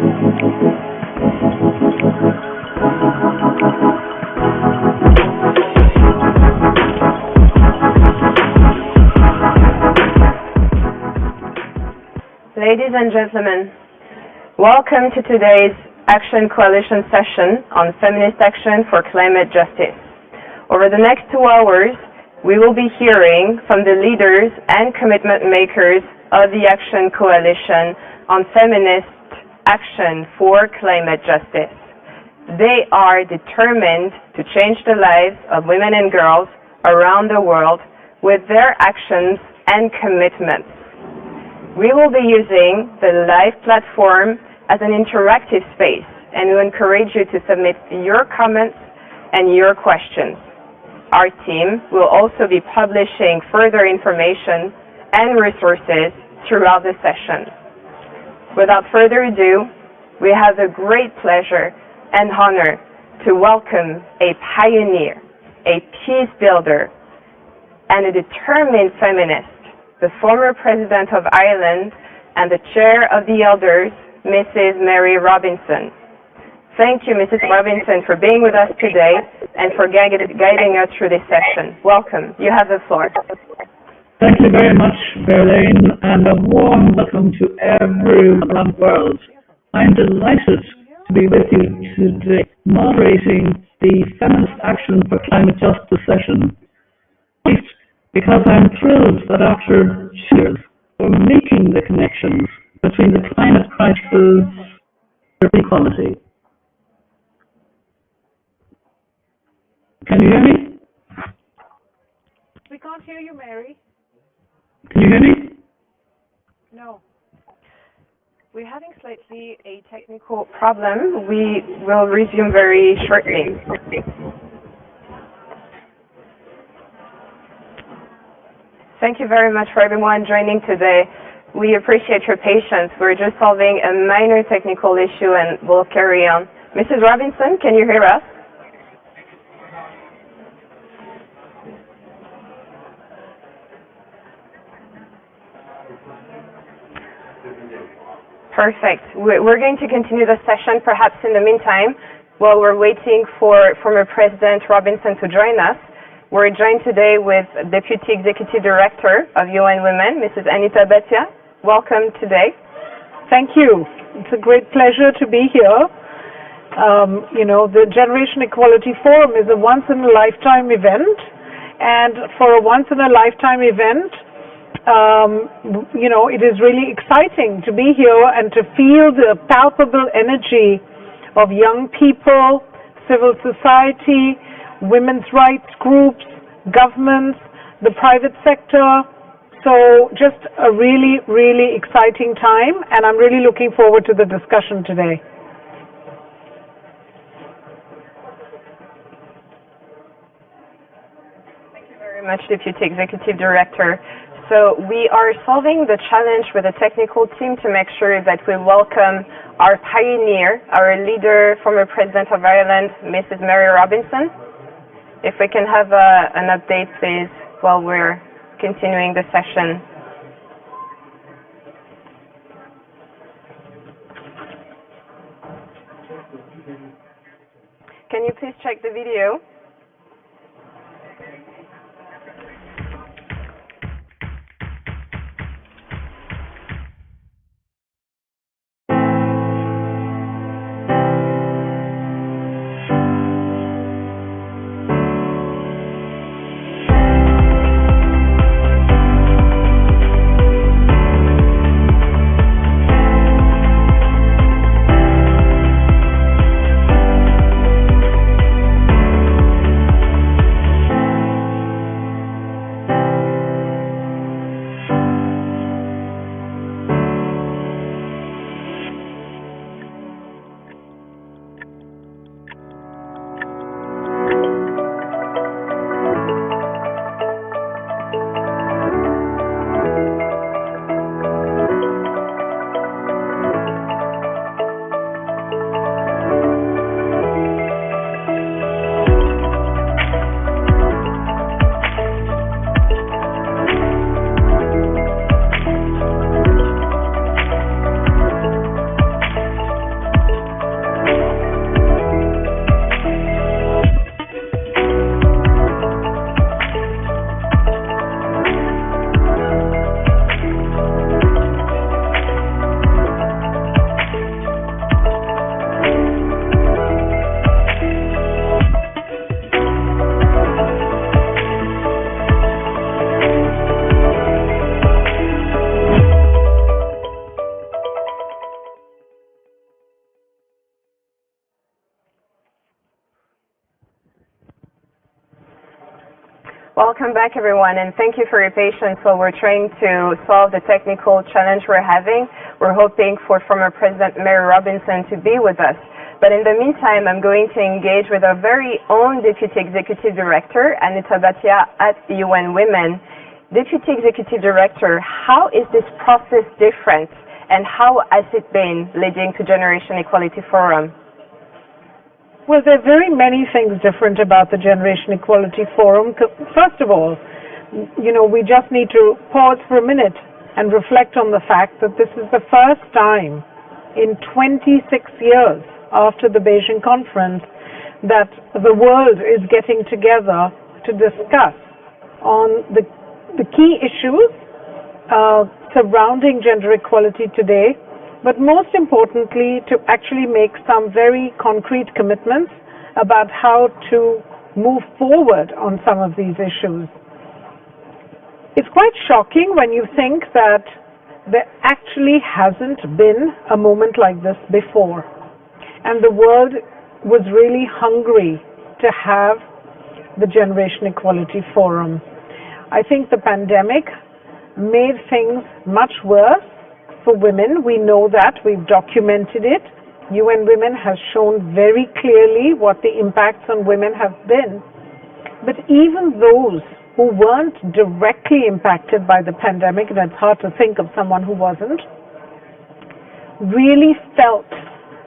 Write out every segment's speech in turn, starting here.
Ladies and gentlemen, welcome to today's Action Coalition session on Feminist Action for Climate Justice. Over the next 2 hours, we will be hearing from the leaders and commitment makers of the Action Coalition on Feminist Action for Climate Justice. They are determined to change the lives of women and girls around the world with their actions and commitments. We will be using the live platform as an interactive space, and we encourage you to submit your comments and your questions. Our team will also be publishing further information and resources throughout the session. Without further ado, we have the great pleasure and honor to welcome a pioneer, a peace builder, and a determined feminist, the former President of Ireland and the Chair of the Elders, Mrs. Mary Robinson. Thank you, Mrs. Robinson, for being with us today and for guiding us through this session. Welcome. You have the floor. Thank you very much, Verlaine, and a warm welcome to everyone around the world. I'm delighted to be with you today, moderating the Feminist Action for Climate Justice session, because I'm thrilled that after years we're making the connections between the climate crisis and equality. Can you hear me? We can't hear you, Mary. Can you hear me? No. We're having slightly a technical problem. We will resume very shortly. Thank you very much for everyone joining today. We appreciate your patience. We're just solving a minor technical issue and we'll carry on. Mrs. Robinson, can you hear us? Perfect. We're going to continue the session perhaps in the meantime while we're waiting for former President Robinson to join us. We're joined today with Deputy Executive Director of UN Women, Mrs. Anita Bhatia. Welcome today. Thank you. It's a great pleasure to be here. The Generation Equality Forum is a once-in-a-lifetime event, and for a once-in-a-lifetime event, it is really exciting to be here and to feel the palpable energy of young people, civil society, women's rights groups, governments, the private sector. So just a really, really exciting time, and I'm really looking forward to the discussion today. Thank you very much, Deputy Executive Director. So we are solving the challenge with the technical team to make sure that we welcome our pioneer, our leader, former President of Ireland, Mrs. Mary Robinson. If we can have an update, please, while we're continuing the session. Can you please check the video? Welcome back, everyone, and thank you for your patience while we're trying to solve the technical challenge we're having. We're hoping for former President Mary Robinson to be with us. But in the meantime, I'm going to engage with our very own Deputy Executive Director, Anita Bhatia at UN Women. Deputy Executive Director, how is this process different, and how has it been leading to Generation Equality Forum? Well, there are very many things different about the Generation Equality Forum. First of all, we just need to pause for a minute and reflect on the fact that this is the first time in 26 years after the Beijing conference that the world is getting together to discuss on the key issues surrounding gender equality today, but most importantly, to actually make some very concrete commitments about how to move forward on some of these issues. It's quite shocking when you think that there actually hasn't been a moment like this before, and the world was really hungry to have the Generation Equality Forum. I think the pandemic made things much worse for women. We know that. We've documented it. UN Women has shown very clearly what the impacts on women have been. But even those who weren't directly impacted by the pandemic, and it's hard to think of someone who wasn't, really felt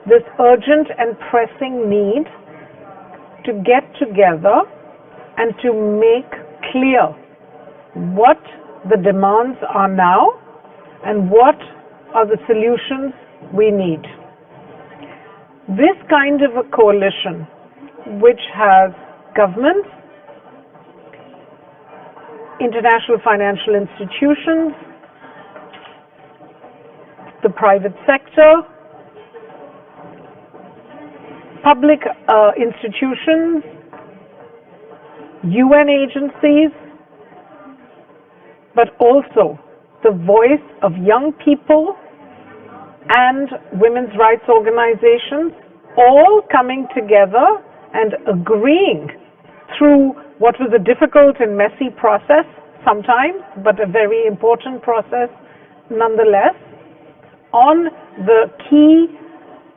this urgent and pressing need to get together and to make clear what the demands are now and what are the solutions we need. This kind of a coalition, which has governments, international financial institutions, the private sector, public institutions, UN agencies, but also the voice of young people and women's rights organizations, all coming together and agreeing through what was a difficult and messy process sometimes, but a very important process nonetheless, on the key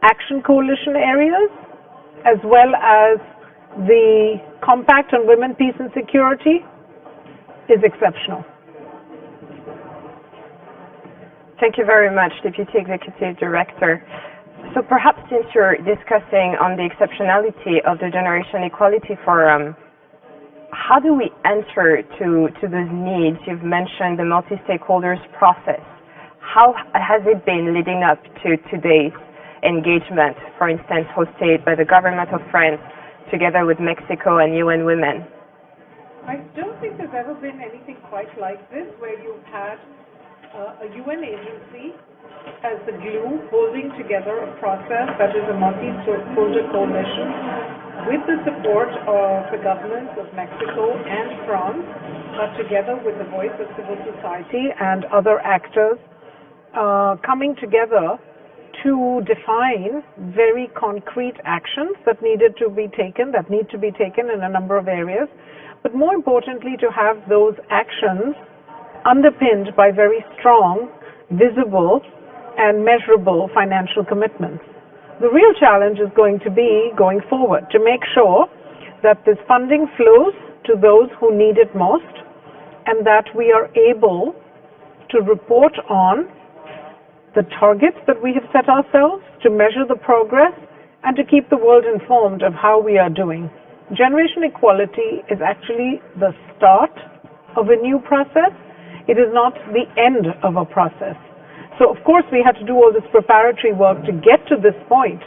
action coalition areas, as well as the Compact on Women, Peace and Security, is exceptional. Thank you very much, Deputy Executive Director. So perhaps since you're discussing on the exceptionality of the Generation Equality Forum, how do we answer to those needs? You've mentioned the multi-stakeholders process. How has it been leading up to today's engagement, for instance, hosted by the government of France together with Mexico and UN Women? I don't think there's ever been anything quite like this, where you've had a UN agency as the glue holding together a process that is a multi-stakeholder coalition with the support of the governments of Mexico and France, but together with the voice of civil society and other actors coming together to define very concrete actions that need to be taken in a number of areas, but more importantly to have those actions underpinned by very strong, visible, and measurable financial commitments. The real challenge is going to be, going forward, to make sure that this funding flows to those who need it most, and that we are able to report on the targets that we have set ourselves, to measure the progress, and to keep the world informed of how we are doing. Generation equality is actually the start of a new process. It is not the end of a process. So, of course, we had to do all this preparatory work to get to this point.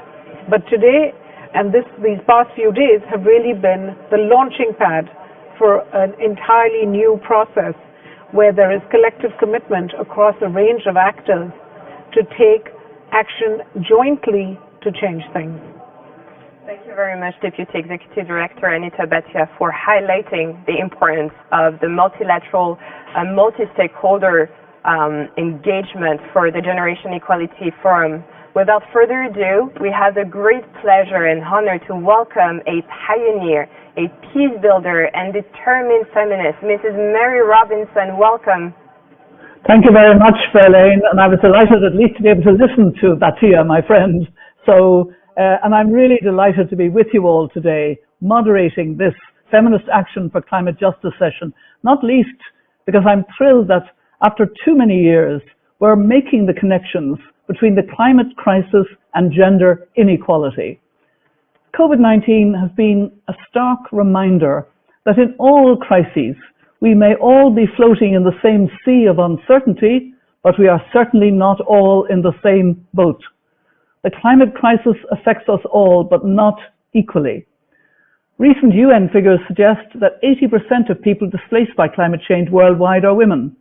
But today, and these past few days, have really been the launching pad for an entirely new process where there is collective commitment across a range of actors to take action jointly to change things. Thank you very much, Deputy Executive Director Anita Bhatia, for highlighting the importance of the multilateral multi-stakeholder engagement for the Generation Equality Forum Without further ado, we have the great pleasure and honor to welcome a pioneer, a peace builder, and determined feminist, Mrs. Mary Robinson. Welcome. Thank you very much, Verlaine, and I was delighted at least to be able to listen to Batia, my friend. And I'm really delighted to be with you all today, moderating this Feminist Action for Climate Justice session, not least because I'm thrilled that after too many years, we're making the connections between the climate crisis and gender inequality. COVID-19 has been a stark reminder that in all crises, we may all be floating in the same sea of uncertainty, but we are certainly not all in the same boat. The climate crisis affects us all, but not equally. Recent UN figures suggest that 80% of people displaced by climate change worldwide are women.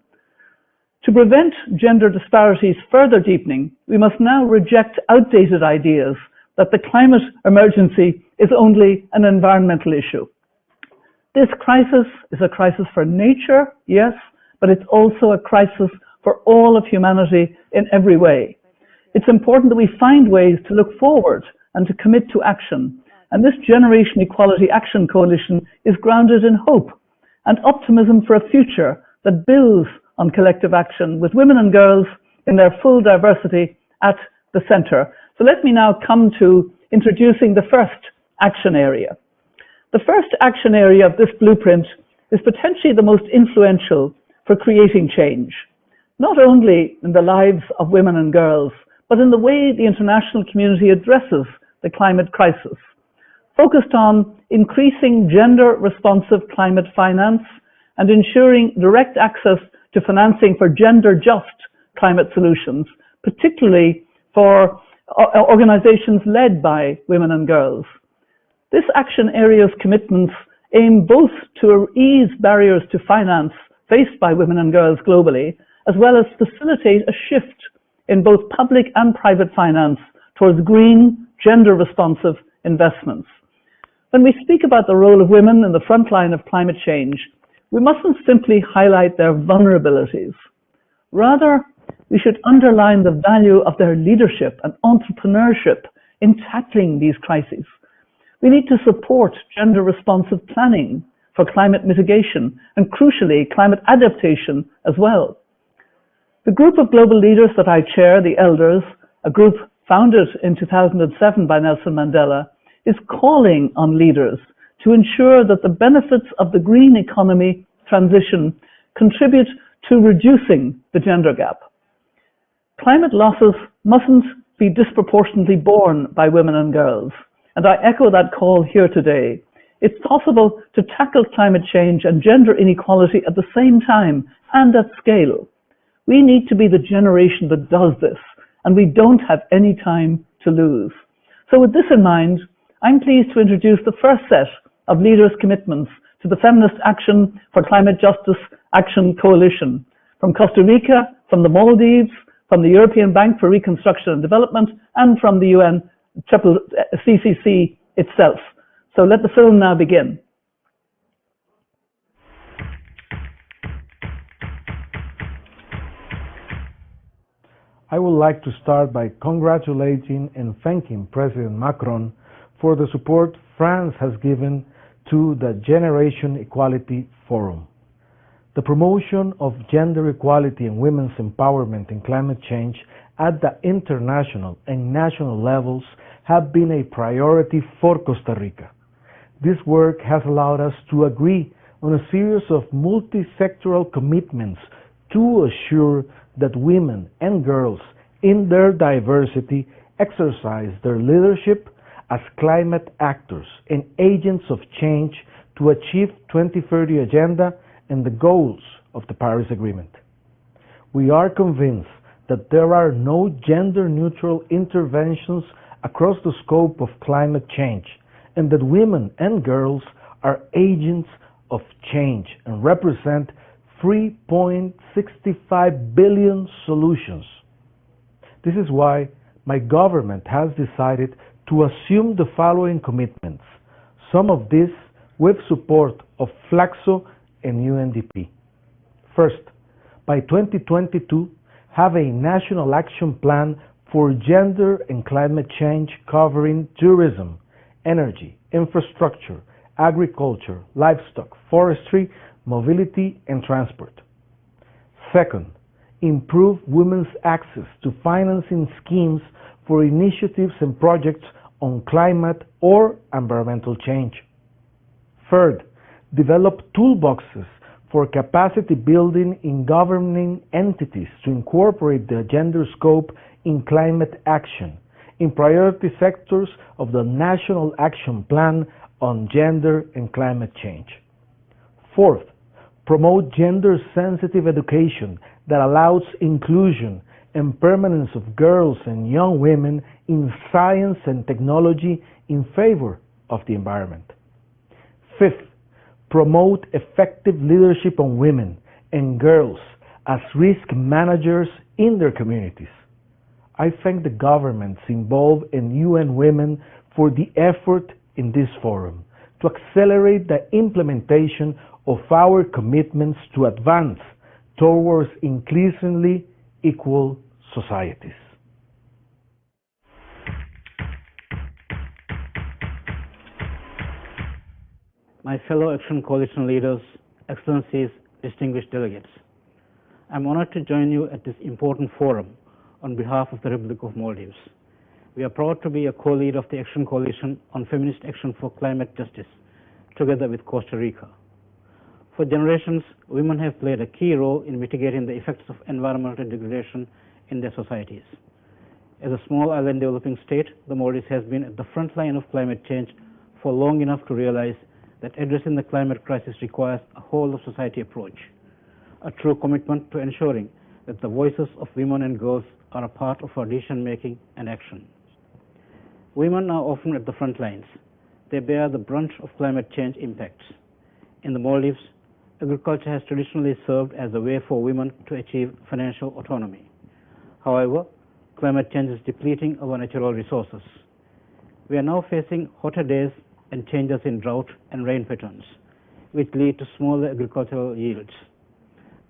To prevent gender disparities further deepening, we must now reject outdated ideas that the climate emergency is only an environmental issue. This crisis is a crisis for nature, yes, but it's also a crisis for all of humanity in every way. It's important that we find ways to look forward and to commit to action. And this Generation Equality Action Coalition is grounded in hope and optimism for a future that builds on collective action with women and girls in their full diversity at the center. So let me now come to introducing the first action area. The first action area of this blueprint is potentially the most influential for creating change, not only in the lives of women and girls, but in the way the international community addresses the climate crisis, focused on increasing gender-responsive climate finance and ensuring direct access to financing for gender-just climate solutions, particularly for organizations led by women and girls. This action area's commitments aim both to ease barriers to finance faced by women and girls globally, as well as facilitate a shift in both public and private finance towards green, gender-responsive investments. When we speak about the role of women in the front line of climate change, we mustn't simply highlight their vulnerabilities. Rather, we should underline the value of their leadership and entrepreneurship in tackling these crises. We need to support gender-responsive planning for climate mitigation and, crucially, climate adaptation as well. The group of global leaders that I chair, the Elders, a group founded in 2007 by Nelson Mandela, is calling on leaders to ensure that the benefits of the green economy transition contribute to reducing the gender gap. Climate losses mustn't be disproportionately borne by women and girls, and I echo that call here today. It's possible to tackle climate change and gender inequality at the same time and at scale. We need to be the generation that does this, and we don't have any time to lose. So with this in mind, I'm pleased to introduce the first set of leaders' commitments to the Feminist Action for Climate Justice Action Coalition, from Costa Rica, from the Maldives, from the European Bank for Reconstruction and Development, and from the UN CCC itself. So let the film now begin. I would like to start by congratulating and thanking President Macron for the support France has given to the Generation Equality Forum. The promotion of gender equality and women's empowerment in climate change at the international and national levels have been a priority for Costa Rica. This work has allowed us to agree on a series of multi-sectoral commitments to assure that women and girls in their diversity exercise their leadership as climate actors and agents of change to achieve 2030 agenda and the goals of the Paris Agreement. We are convinced that there are no gender-neutral interventions across the scope of climate change, and that women and girls are agents of change and represent 3.65 billion solutions. This is why my government has decided to assume the following commitments, some of this with support of Flaxo and UNDP. First, by 2022, have a national action plan for gender and climate change covering tourism, energy, infrastructure, agriculture, livestock, forestry, mobility, and transport. Second, improve women's access to financing schemes for initiatives and projects on climate or environmental change. Third, develop toolboxes for capacity building in governing entities to incorporate the gender scope in climate action in priority sectors of the National Action Plan on Gender and Climate Change. Fourth, promote gender-sensitive education that allows inclusion and permanence of girls and young women in science and technology in favor of the environment. Fifth, promote effective leadership on women and girls as risk managers in their communities. I thank the governments involved and UN Women for the effort in this forum to accelerate the implementation of our commitments to advance towards increasingly equal societies. My fellow Action Coalition leaders, Excellencies, distinguished delegates, I'm honored to join you at this important forum on behalf of the Republic of Maldives. We are proud to be a co-lead of the Action Coalition on Feminist Action for Climate Justice, together with Costa Rica. For generations, women have played a key role in mitigating the effects of environmental degradation in their societies. As a small island developing state, the Maldives has been at the front line of climate change for long enough to realize that addressing the climate crisis requires a whole-of-society approach, a true commitment to ensuring that the voices of women and girls are a part of our decision-making and action. Women are often at the front lines. They bear the brunt of climate change impacts. In the Maldives, agriculture has traditionally served as a way for women to achieve financial autonomy. However, climate change is depleting our natural resources. We are now facing hotter days and changes in drought and rain patterns, which lead to smaller agricultural yields.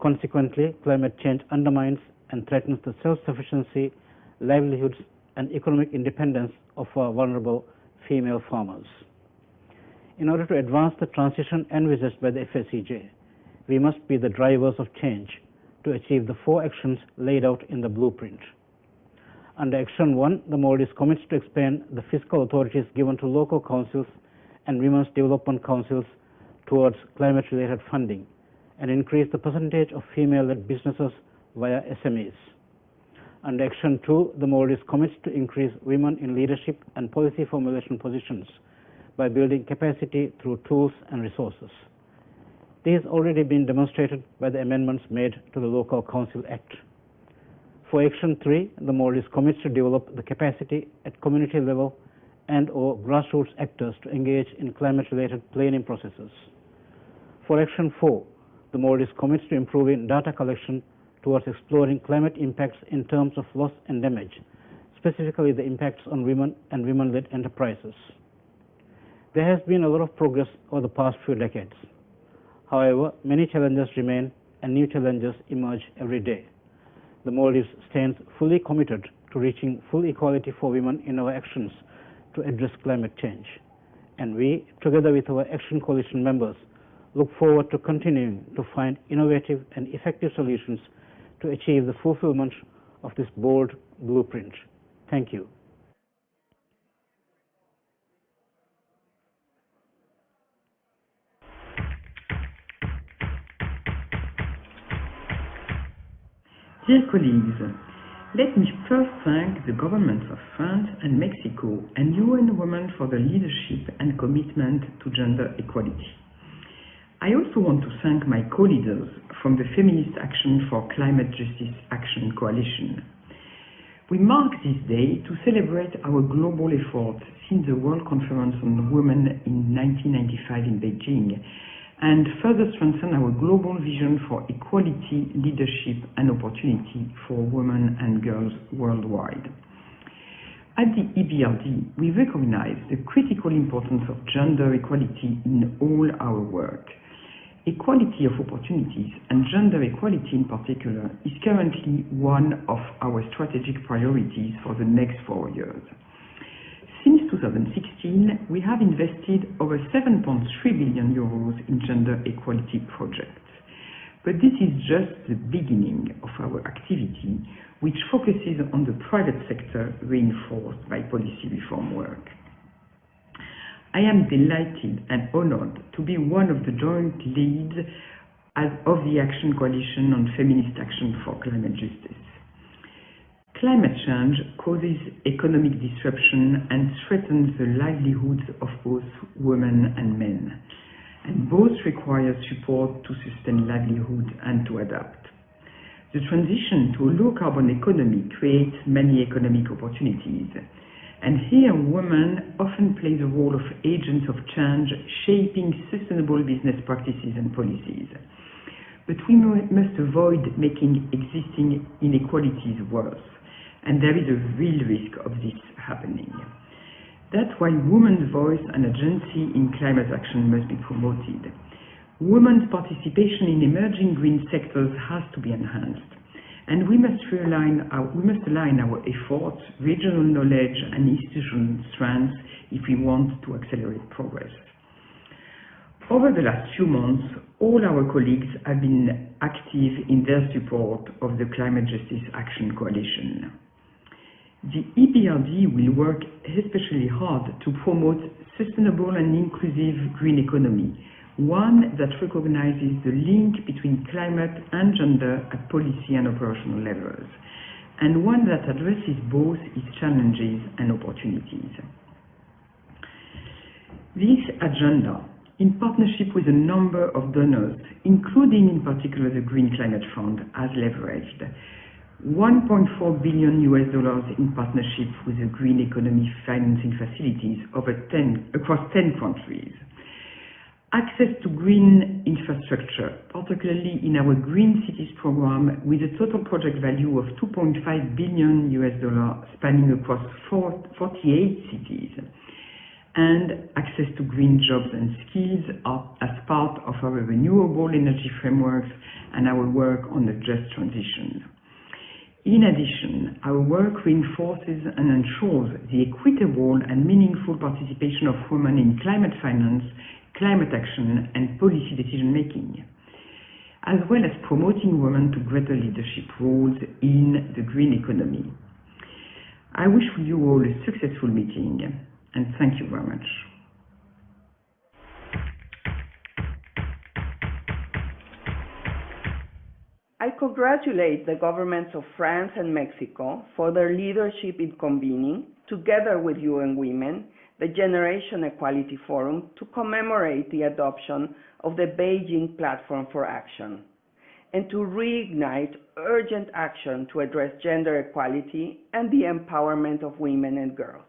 Consequently, climate change undermines and threatens the self-sufficiency, livelihoods, and economic independence of our vulnerable female farmers. In order to advance the transition envisaged by the FSCJ, we must be the drivers of change to achieve the 4 actions laid out in the blueprint. Under Action 1, the Maldives commits to expand the fiscal authorities given to local councils and women's development councils towards climate-related funding and increase the percentage of female-led businesses via SMEs. Under Action 2, the Maldives commits to increase women in leadership and policy formulation positions by building capacity through tools and resources. This has already been demonstrated by the amendments made to the Local Council Act. For Action 3, the Maldives commits to develop the capacity at community level and/or grassroots actors to engage in climate-related planning processes. For Action 4, the Maldives commits to improving data collection towards exploring climate impacts in terms of loss and damage, specifically the impacts on women and women-led enterprises. There has been a lot of progress over the past few decades. However, many challenges remain and new challenges emerge every day. The Maldives stands fully committed to reaching full equality for women in our actions to address climate change. And we, together with our Action Coalition members, look forward to continuing to find innovative and effective solutions to achieve the fulfillment of this bold blueprint. Thank you. Dear colleagues, let me first thank the governments of France and Mexico and UN Women for their leadership and commitment to gender equality. I also want to thank my co-leaders from the Feminist Action for Climate Justice Action Coalition. We mark this day to celebrate our global efforts since the World Conference on Women in 1995 in Beijing, and further strengthen our global vision for equality, leadership, and opportunity for women and girls worldwide. At the EBRD, we recognize the critical importance of gender equality in all our work. Equality of opportunities and gender equality in particular is currently one of our strategic priorities for the next 4 years. Since 2016, we have invested over 7.3 billion euros in gender equality projects. But this is just the beginning of our activity, which focuses on the private sector reinforced by policy reform work. I am delighted and honored to be one of the joint leads of the Action Coalition on Feminist Action for Climate Justice. Climate change causes economic disruption and threatens the livelihoods of both women and men, and both require support to sustain livelihood and to adapt. The transition to a low-carbon economy creates many economic opportunities, and here women often play the role of agents of change, shaping sustainable business practices and policies. But we must avoid making existing inequalities worse, and there is a real risk of this happening. That's why women's voice and agency in climate action must be promoted. Women's participation in emerging green sectors has to be enhanced, and we must align our efforts, regional knowledge, and institutional strengths if we want to accelerate progress. Over the last few months, all our colleagues have been active in their support of the Climate Justice Action Coalition. The EBRD will work especially hard to promote sustainable and inclusive green economy, one that recognizes the link between climate and gender at policy and operational levels, and one that addresses both its challenges and opportunities. This agenda, in partnership with a number of donors, including in particular the Green Climate Fund, has leveraged $1.4 billion in partnership with the green economy financing facilities across 10 countries. Access to green infrastructure, particularly in our Green Cities program, with a total project value of $2.5 billion spanning across 48 cities, and access to green jobs and skills as part of our renewable energy frameworks and our work on the just transition. In addition, our work reinforces and ensures the equitable and meaningful participation of women in climate finance, climate action, and policy decision-making, as well as promoting women to greater leadership roles in the green economy. I wish you all a successful meeting, and thank you very much. I congratulate the governments of France and Mexico for their leadership in convening, together with UN Women, the Generation Equality Forum to commemorate the adoption of the Beijing Platform for Action, and to reignite urgent action to address gender equality and the empowerment of women and girls.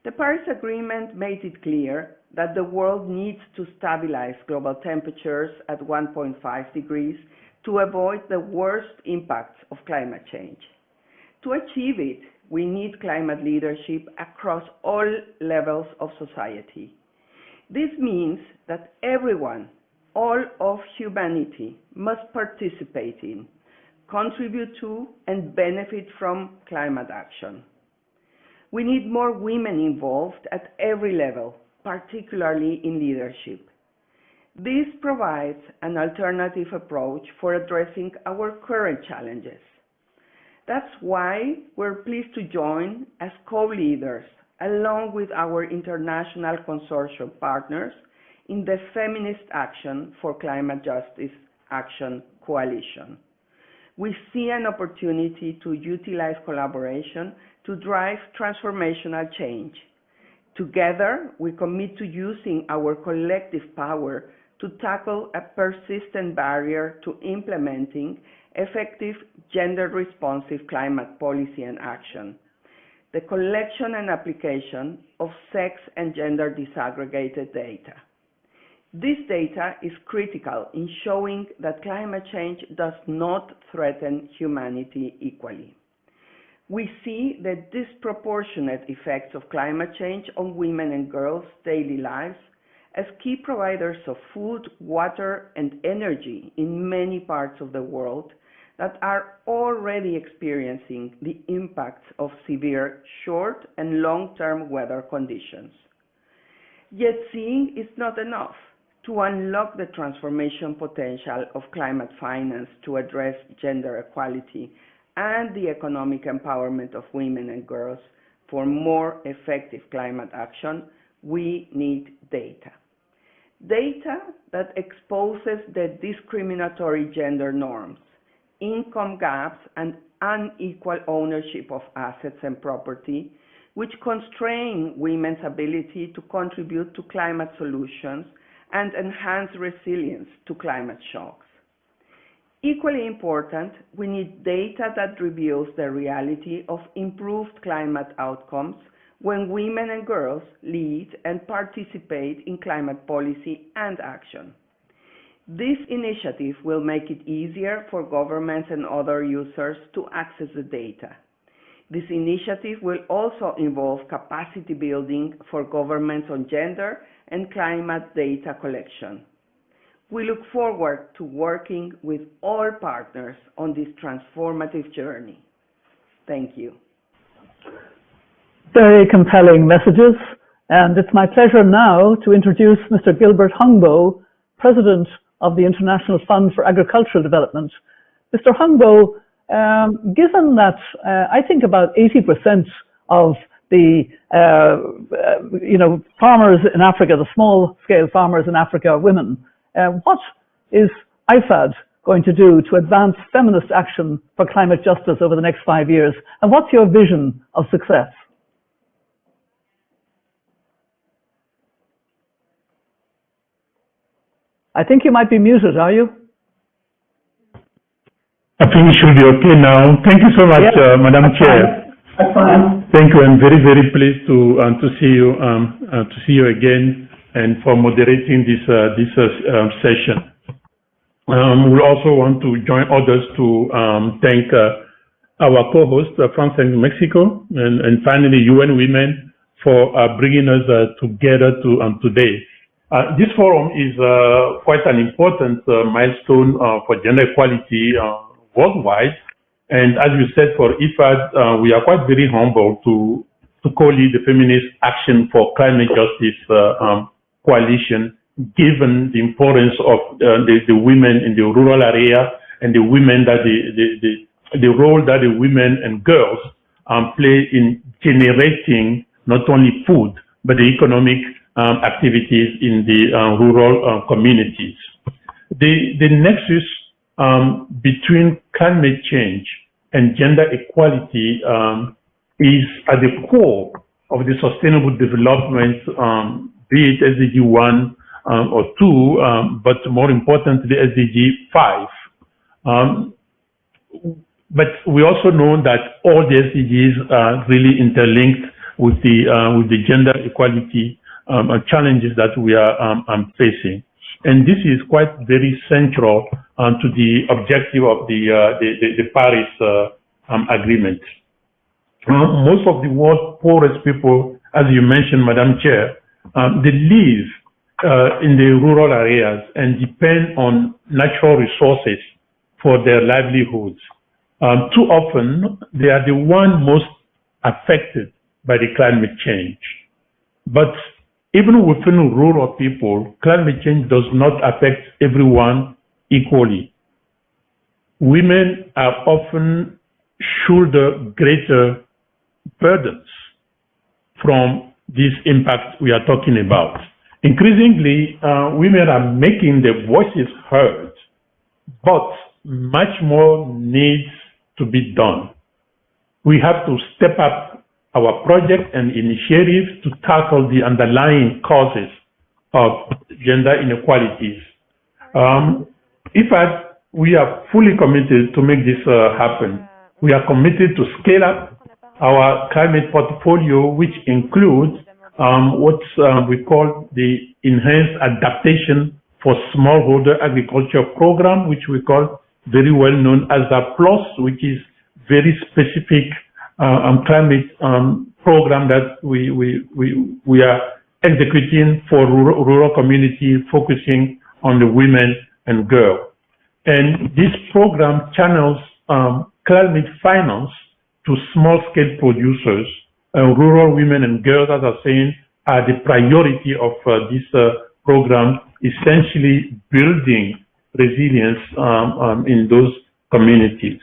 The Paris Agreement made it clear that the world needs to stabilize global temperatures at 1.5 degrees to avoid the worst impacts of climate change. To achieve it, we need climate leadership across all levels of society. This means that everyone, all of humanity, must participate in, contribute to, and benefit from climate action. We need more women involved at every level, particularly in leadership. This provides an alternative approach for addressing our current challenges. That's why we're pleased to join as co-leaders, along with our international consortium partners, in the Feminist Action for Climate Justice Action Coalition. We see an opportunity to utilize collaboration to drive transformational change. Together, we commit to using our collective power to tackle a persistent barrier to implementing effective gender-responsive climate policy and action: the collection and application of sex and gender disaggregated data. This data is critical in showing that climate change does not threaten humanity equally. We see the disproportionate effects of climate change on women and girls' daily lives as key providers of food, water, and energy in many parts of the world that are already experiencing the impacts of severe short and long-term weather conditions. Yet seeing is not enough. To unlock the transformation potential of climate finance to address gender equality and the economic empowerment of women and girls for more effective climate action, we need data. Data that exposes the discriminatory gender norms, income gaps, and unequal ownership of assets and property, which constrain women's ability to contribute to climate solutions and enhance resilience to climate shocks. Equally important, we need data that reveals the reality of improved climate outcomes when women and girls lead and participate in climate policy and action. This initiative will make it easier for governments and other users to access the data. This initiative will also involve capacity building for governments on gender and climate data collection. We look forward to working with all partners on this transformative journey. Thank you. Very compelling messages, and it's my pleasure now to introduce Mr. Gilbert Hungbo, President of the International Fund for Agricultural Development. Mr. Hungbo, given that I think about 80% of the farmers in Africa, the small-scale farmers in Africa, are women, what is IFAD going to do to advance feminist action for climate justice over the next 5 years? And what's your vision of success? I think you might be muted, are you? I think it should be okay now. Thank you so much, Yes, Madam Chair. That's fine. Thank you. I'm very, very pleased to see you again, and for moderating this session. We also want to join others to thank our co-host, France and Mexico, and finally UN Women for bringing us together today. This forum is quite an important milestone for gender equality worldwide. And as you said, for IFAD, we are quite very humble to co-lead the Feminist Action for Climate Justice coalition, given the importance of the women in the rural area and the women that the role that the women and girls play in generating not only food, but the economic activities in the rural communities. The nexus between climate change and gender equality is at the core of the sustainable development, be it SDG 1 or 2, but more importantly SDG 5. But we also know that all the SDGs are really interlinked with the gender equality challenges that we are facing, and this is quite very central to the objective of the Paris Agreement. Most of the world's poorest people, as you mentioned, Madam Chair, they live in the rural areas and depend on natural resources for their livelihoods. Too often, they are the one most affected by the climate change. But even within rural people, climate change does not affect everyone equally. Women are often shoulder greater burdens from this impact we are talking about. Increasingly, women are making their voices heard, but much more needs to be done. We have to step up our projects and initiatives to tackle the underlying causes of gender inequalities. We are fully committed to make this happen. We are committed to scale up our climate portfolio, which includes what we call the Enhanced Adaptation for Smallholder Agriculture Program, which we call very well known as the PLUS, which is very specific climate program that we are executing for rural community, focusing on the women and girls. And this program channels climate finance to small-scale producers. Rural women and girls, as I was saying, are the priority of this program, essentially building resilience in those communities.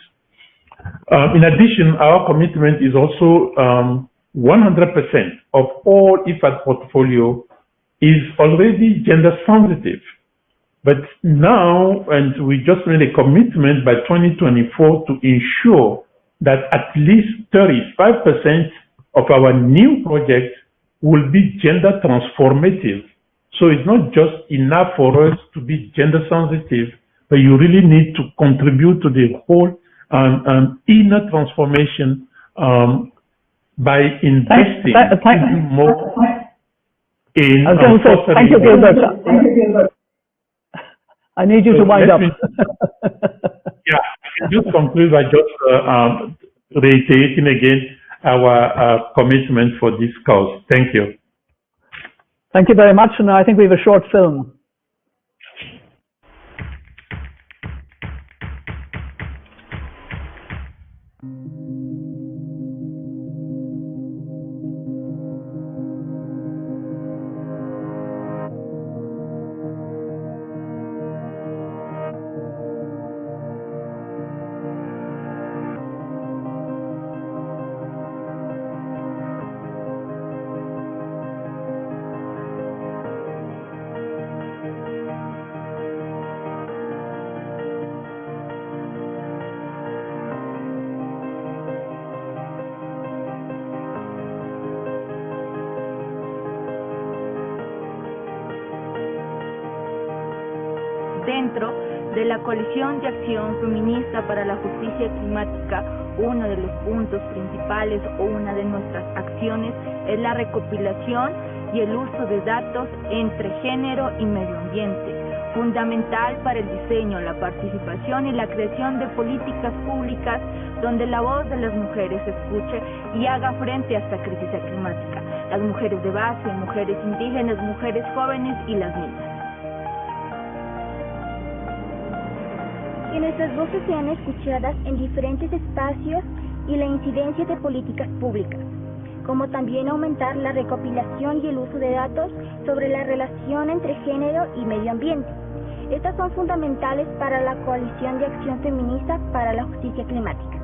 In addition, our commitment is also 100% of all IFAD portfolio is already gender sensitive. But now, and we just made a commitment by 2024 to ensure that at least 35% of our new projects will be gender transformative. So it's not just enough for us to be gender sensitive, but you really need to contribute to the whole inner transformation by investing more in. I was going to say, thank you, Gilbert. I need you to wind up. Yeah, I can just conclude by just reiterating again our commitment for this cause. Thank you. Thank you very much. And I think we have a short film. Dentro de la Coalición de Acción Feminista para la Justicia Climática, uno de los puntos principales o una de nuestras acciones es la recopilación y el uso de datos entre género y medio ambiente, fundamental para el diseño, la participación y la creación de políticas públicas donde la voz de las mujeres se escuche y haga frente a esta crisis climática. Las mujeres de base, mujeres indígenas, mujeres jóvenes y las niñas. Que nuestras voces sean escuchadas en diferentes espacios y la incidencia de políticas públicas, como también aumentar la recopilación y el uso de datos sobre la relación entre género y medio ambiente. Estas son fundamentales para la Coalición de Acción Feminista para la Justicia Climática.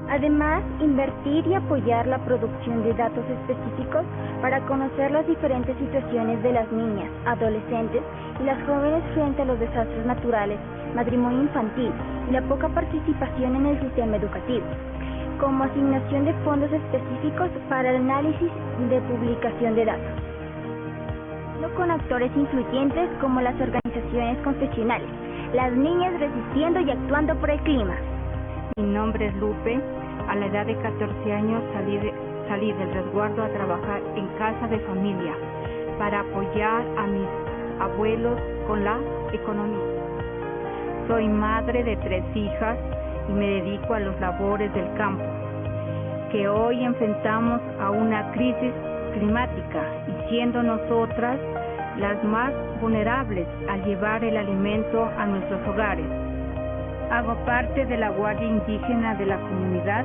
Además, invertir y apoyar la producción de datos específicos para conocer las diferentes situaciones de las niñas, adolescentes y las jóvenes frente a los desastres naturales, matrimonio infantil y la poca participación en el sistema educativo, como asignación de fondos específicos para el análisis de publicación de datos, con actores influyentes como las organizaciones confesionales, las niñas resistiendo y actuando por el clima. Mi nombre es Lupe. A la edad de 14 años salí del resguardo a trabajar en casa de familia para apoyar a mis abuelos con la economía. Soy madre de 3 hijas y me dedico a los labores del campo, que hoy enfrentamos a una crisis climática y siendo nosotras las más vulnerables al llevar el alimento a nuestros hogares. Hago parte de la Guardia Indígena de la comunidad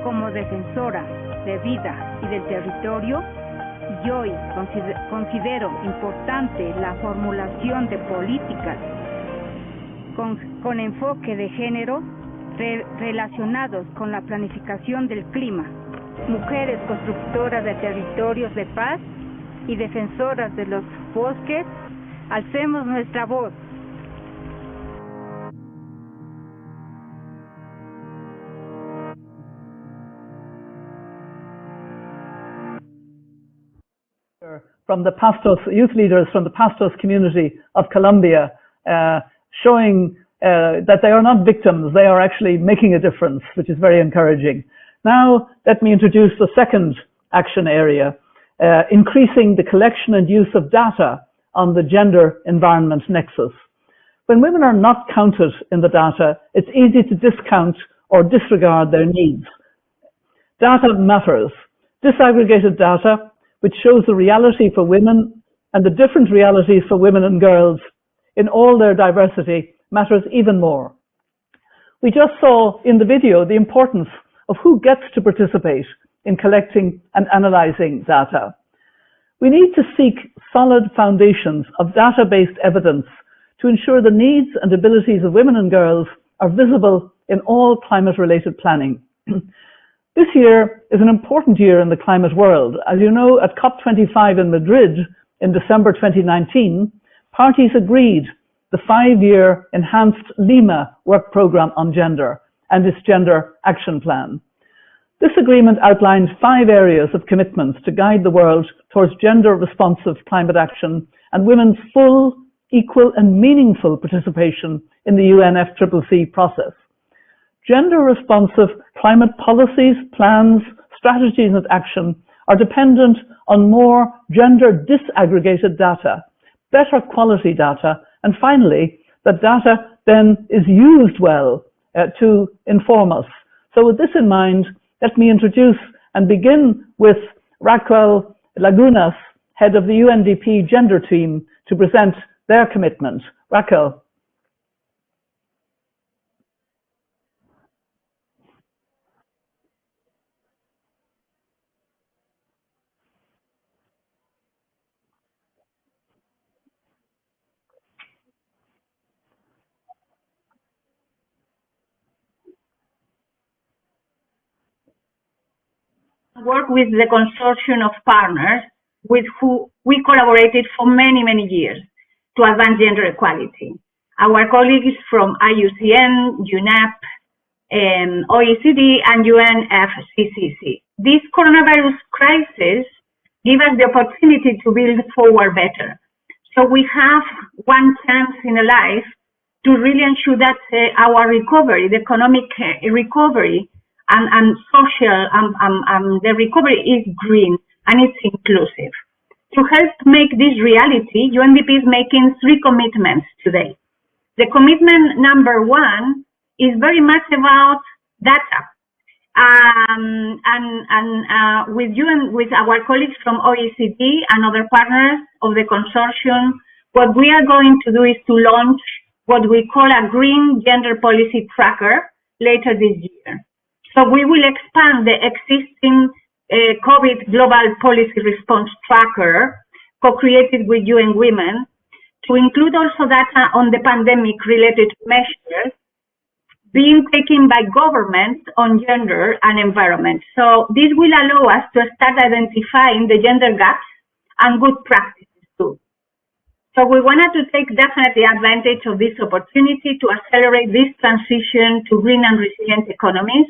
como defensora de vida y del territorio y hoy considero importante la formulación de políticas con enfoque de género relacionados con la planificación del clima. Mujeres constructoras de territorios de paz y defensoras de los bosques, alcemos nuestra voz. From the Pastos, youth leaders from the Pastos community of Colombia, showing that they are not victims, they are actually making a difference, which is very encouraging. Now, let me introduce the second action area, increasing the collection and use of data on the gender-environment nexus. When women are not counted in the data, it's easy to discount or disregard their needs. Data matters. Disaggregated data, which shows the reality for women and the different realities for women and girls in all their diversity matters even more. We just saw in the video the importance of who gets to participate in collecting and analysing data. We need to seek solid foundations of data-based evidence to ensure the needs and abilities of women and girls are visible in all climate-related planning. This year is an important year in the climate world. As you know, at COP25 in Madrid in December 2019, parties agreed the 5-year enhanced Lima work programme on gender and its gender action plan. This agreement outlines 5 areas of commitments to guide the world towards gender-responsive climate action and women's full, equal and meaningful participation in the UNFCCC process. Gender-responsive climate policies, plans, strategies and action are dependent on more gender disaggregated data, better quality data, and finally, that data then is used well to inform us. So with this in mind, let me introduce and begin with Raquel Lagunas, head of the UNDP gender team, to present their commitment. Raquel. Work with the consortium of partners with who we collaborated for many, many years to advance gender equality. Our colleagues from IUCN, UNEP, OECD, and UNFCCC. This coronavirus crisis gives us the opportunity to build forward better. So we have one chance in a life to really ensure that our recovery, the economic recovery, and social, the recovery is green and it's inclusive. To help make this reality, UNDP is making 3 commitments today. The commitment number 1 is very much about data. With our colleagues from OECD and other partners of the consortium, what we are going to do is to launch what we call a green gender policy tracker later this year. So we will expand the existing COVID Global Policy Response Tracker, co-created with UN Women, to include also data on the pandemic-related measures being taken by governments on gender and environment. So this will allow us to start identifying the gender gaps and good practices too. So we wanted to take definitely advantage of this opportunity to accelerate this transition to green and resilient economies.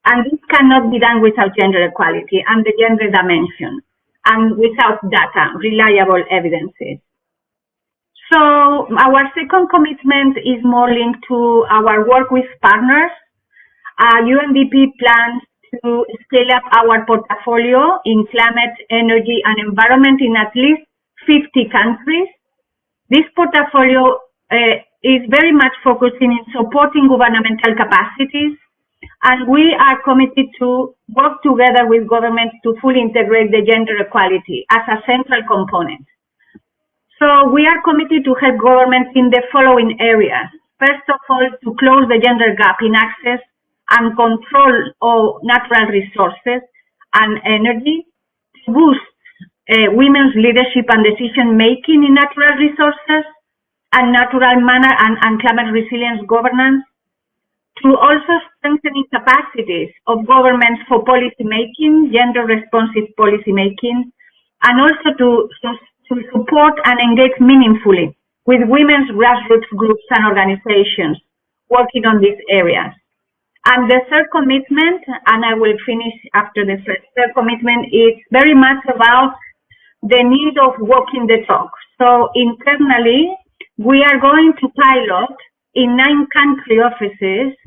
And this cannot be done without gender equality and the gender dimension, and without data, reliable evidences. So our second commitment is more linked to our work with partners. UNDP plans to scale up our portfolio in climate, energy, and environment in at least 50 countries. This portfolio is very much focusing in supporting governmental capacities, and we are committed to work together with governments to fully integrate the gender equality as a central component. So we are committed to help governments in the following areas. First of all, to close the gender gap in access and control of natural resources and energy, to boost women's leadership and decision-making in natural resources and natural manner and climate resilience governance, to also strengthening capacities of governments for policy making, gender responsive policy making, and also to support and engage meaningfully with women's grassroots groups and organizations working on these areas. And the third commitment, and I will finish after the third commitment, is very much about the need of walking the talk. So internally, we are going to pilot in 9 country offices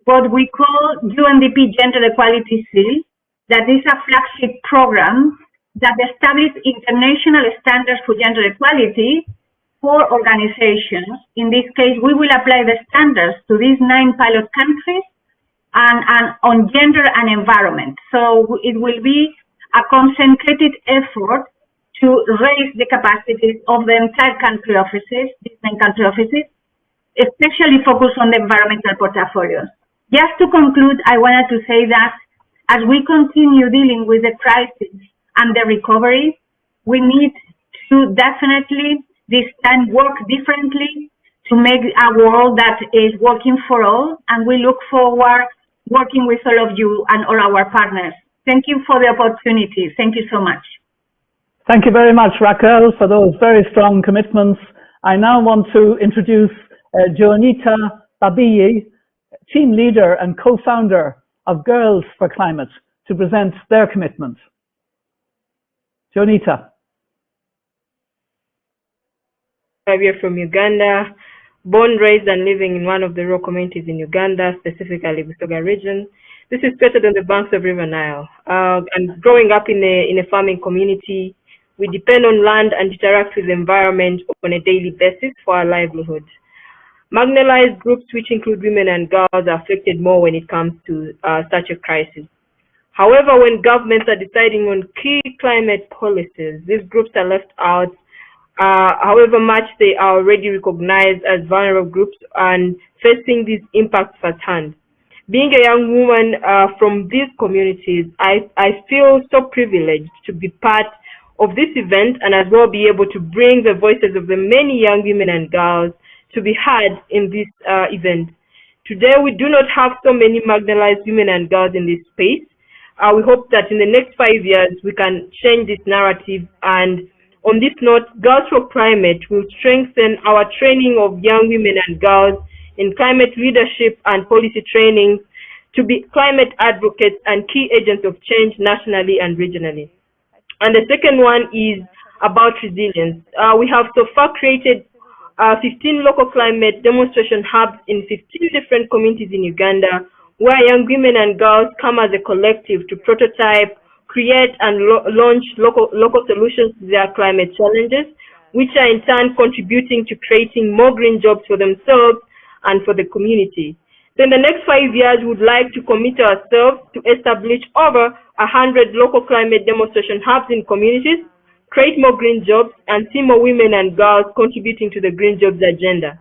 what we call UNDP Gender Equality Seal, that is a flagship program that establishes international standards for gender equality for organizations. In this case, we will apply the standards to these 9 pilot countries and on gender and environment. So it will be a concentrated effort to raise the capacities of the entire country offices, these 9 country offices, especially focus on the environmental portfolios. Just to conclude, I wanted to say that as we continue dealing with the crisis and the recovery, we need to definitely this time work differently to make a world that is working for all, and we look forward working with all of you and all our partners. Thank you for the opportunity. Thank you so much. Thank you very much, Raquel, for those very strong commitments. I now want to introduce Joanita Babiyi, team leader and co-founder of Girls for Climate, to present their commitment. Joanita. I'm here from Uganda, born, raised, and living in one of the rural communities in Uganda, specifically Busoga region. This is situated on the banks of River Nile. And growing up in a farming community, we depend on land and interact with the environment on a daily basis for our livelihood. Marginalized groups, which include women and girls, are affected more when it comes to such a crisis. However, when governments are deciding on key climate policies, these groups are left out, however much they are already recognized as vulnerable groups and facing these impacts firsthand. Being a young woman from these communities, I feel so privileged to be part of this event and as well be able to bring the voices of the many young women and girls to be heard in this event. Today, we do not have so many marginalized women and girls in this space. We hope that in the next 5 years, we can change this narrative. And on this note, Girls for Climate will strengthen our training of young women and girls in climate leadership and policy training to be climate advocates and key agents of change nationally and regionally. And the second one is about resilience. We have so far created 15 local climate demonstration hubs in 15 different communities in Uganda, where young women and girls come as a collective to prototype, create, and launch local solutions to their climate challenges, which are in turn contributing to creating more green jobs for themselves and for the community. So in the next 5 years, we would like to commit ourselves to establish over 100 local climate demonstration hubs in communities, create more green jobs, and see more women and girls contributing to the green jobs agenda.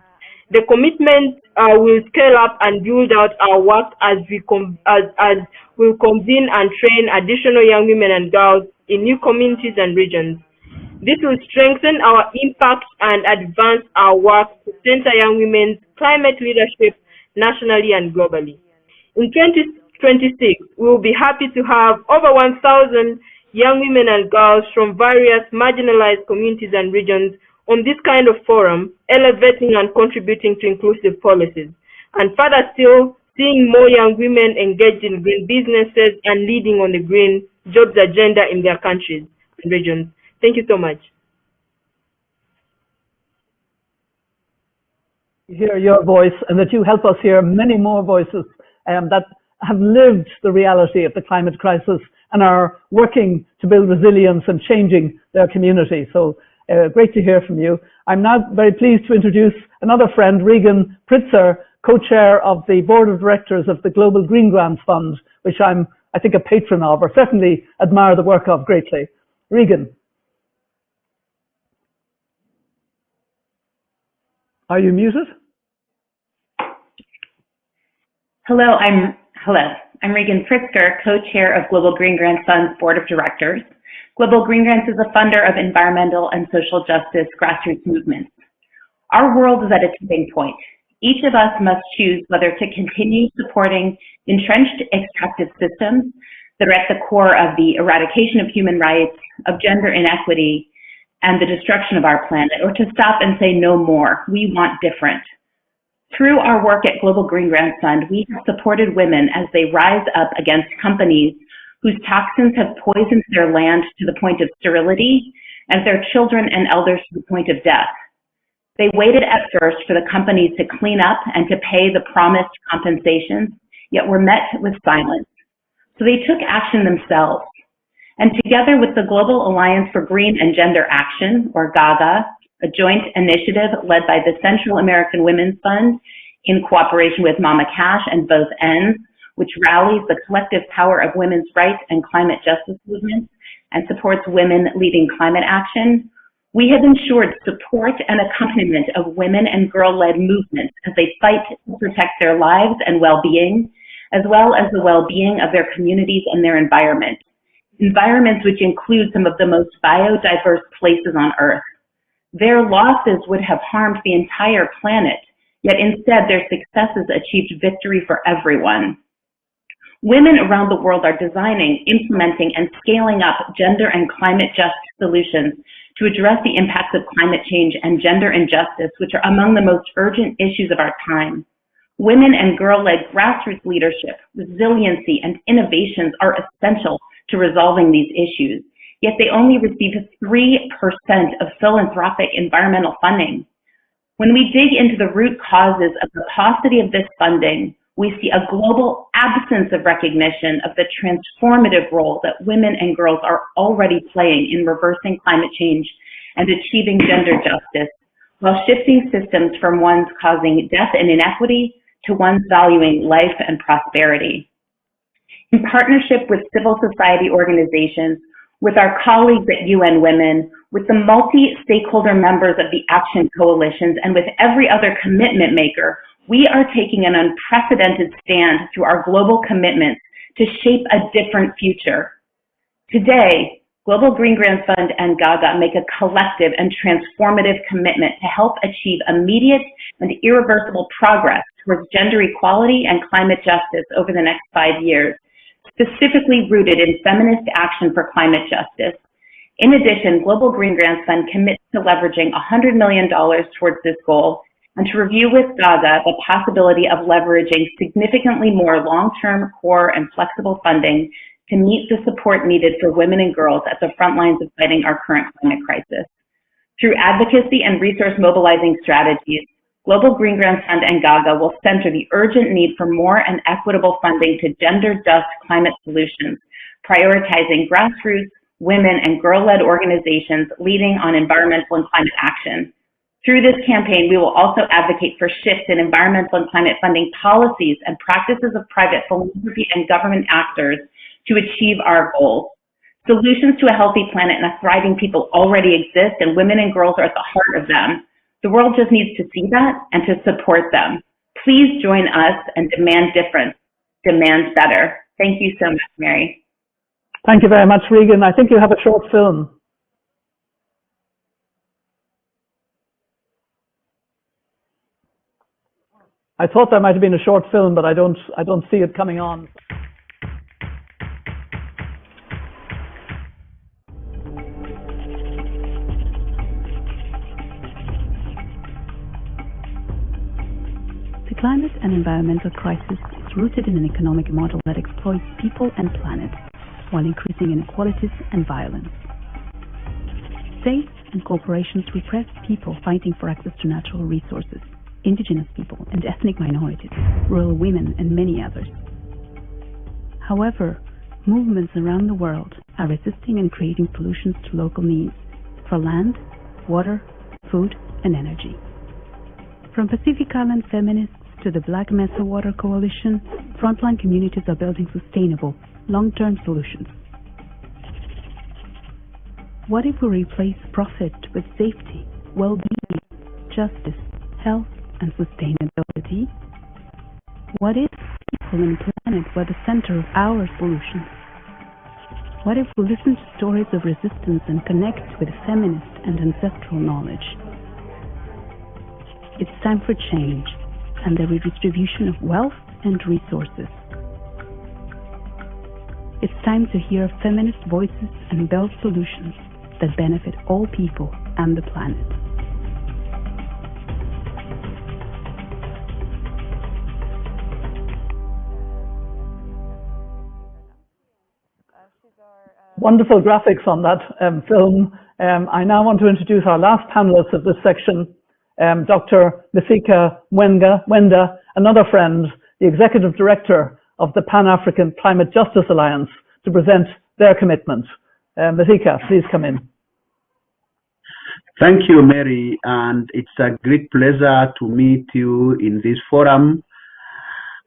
The commitment will scale up and build out our work as we'll convene and train additional young women and girls in new communities and regions. This will strengthen our impact and advance our work to center young women's climate leadership nationally and globally. In 2026, we will be happy to have over 1,000 young women and girls from various marginalized communities and regions on this kind of forum, elevating and contributing to inclusive policies. And further still, seeing more young women engaged in green businesses and leading on the green jobs agenda in their countries and regions. Thank you so much. Hear your voice, and that you help us hear many more voices that have lived the reality of the climate crisis and are working to build resilience and changing their community. So great to hear from you. I'm now very pleased to introduce another friend, Regan Pritzer, co-chair of the board of directors of the Global Green Grants Fund, which I'm, I think, a patron of, or certainly admire the work of greatly. Regan. Are you muted? Hello, I'm Regan Pritzker, co-chair of Global Green Grants Fund's board of directors. Global Green Grants is a funder of environmental and social justice grassroots movements. Our world is at a tipping point. Each of us must choose whether to continue supporting entrenched extractive systems that are at the core of the eradication of human rights, of gender inequity, and the destruction of our planet, or to stop and say no more. We want different. Through our work at Global Green Grants Fund, we have supported women as they rise up against companies whose toxins have poisoned their land to the point of sterility, and their children and elders to the point of death. They waited at first for the companies to clean up and to pay the promised compensations, yet were met with silence. So they took action themselves. And together with the Global Alliance for Green and Gender Action, or GAGA, a joint initiative led by the Central American Women's Fund in cooperation with Mama Cash and Both Ends, which rallies the collective power of women's rights and climate justice movements, and supports women leading climate action, we have ensured support and accompaniment of women and girl-led movements as they fight to protect their lives and well-being, as well as the well-being of their communities and their environment. Environments which include some of the most biodiverse places on Earth. Their losses would have harmed the entire planet, yet instead their successes achieved victory for everyone. Women around the world are designing, implementing, and scaling up gender and climate justice solutions to address the impacts of climate change and gender injustice, which are among the most urgent issues of our time. Women and girl-led grassroots leadership, resiliency, and innovations are essential to resolving these issues, yet they only receive 3% of philanthropic environmental funding. When we dig into the root causes of the paucity of this funding, we see a global absence of recognition of the transformative role that women and girls are already playing in reversing climate change and achieving gender justice, while shifting systems from ones causing death and inequity to ones valuing life and prosperity. In partnership with civil society organizations, with our colleagues at UN Women, with the multi-stakeholder members of the Action Coalitions, and with every other commitment maker, we are taking an unprecedented stand through our global commitments to shape a different future. Today, Global Green Grants Fund and GAGA make a collective and transformative commitment to help achieve immediate and irreversible progress towards gender equality and climate justice over the next 5 years, specifically rooted in feminist action for climate justice. In addition, Global Green Grants Fund commits to leveraging $100 million towards this goal, and to review with GAGA the possibility of leveraging significantly more long-term, core, and flexible funding to meet the support needed for women and girls at the front lines of fighting our current climate crisis. Through advocacy and resource mobilizing strategies, Global Green Grants Fund and GAGA will center the urgent need for more and equitable funding to gender-just climate solutions, prioritizing grassroots, women, and girl-led organizations leading on environmental and climate action. Through this campaign, we will also advocate for shifts in environmental and climate funding policies and practices of private philanthropy and government actors to achieve our goals. Solutions to a healthy planet and a thriving people already exist, and women and girls are at the heart of them. The world just needs to see that and to support them. Please join us and demand difference, demand better. Thank you so much, Mary. Thank you very much, Regan. I think you have a short film. I thought there might have been a short film, but I don't see it coming on. The climate and environmental crisis is rooted in an economic model that exploits people and planet while increasing inequalities and violence. States and corporations repress people fighting for access to natural resources, indigenous people and ethnic minorities, rural women, and many others. However, movements around the world are resisting and creating solutions to local needs for land, water, food, and energy. From Pacific Island feminists to the Black Mesa Water Coalition, frontline communities are building sustainable, long-term solutions. What if we replace profit with safety, well-being, justice, health, and sustainability? What if people and planet were the center of our solutions? What if we listen to stories of resistance and connect with feminist and ancestral knowledge? It's time for change and the redistribution of wealth and resources. It's time to hear feminist voices and build solutions that benefit all people and the planet. Wonderful graphics on that film. I now want to introduce our last panelist of this section, Dr. Mithika Wenda, another friend, the Executive Director of the Pan-African Climate Justice Alliance, to present their commitment. Mithika, please come in. Thank you, Mary, and it's a great pleasure to meet you in this forum.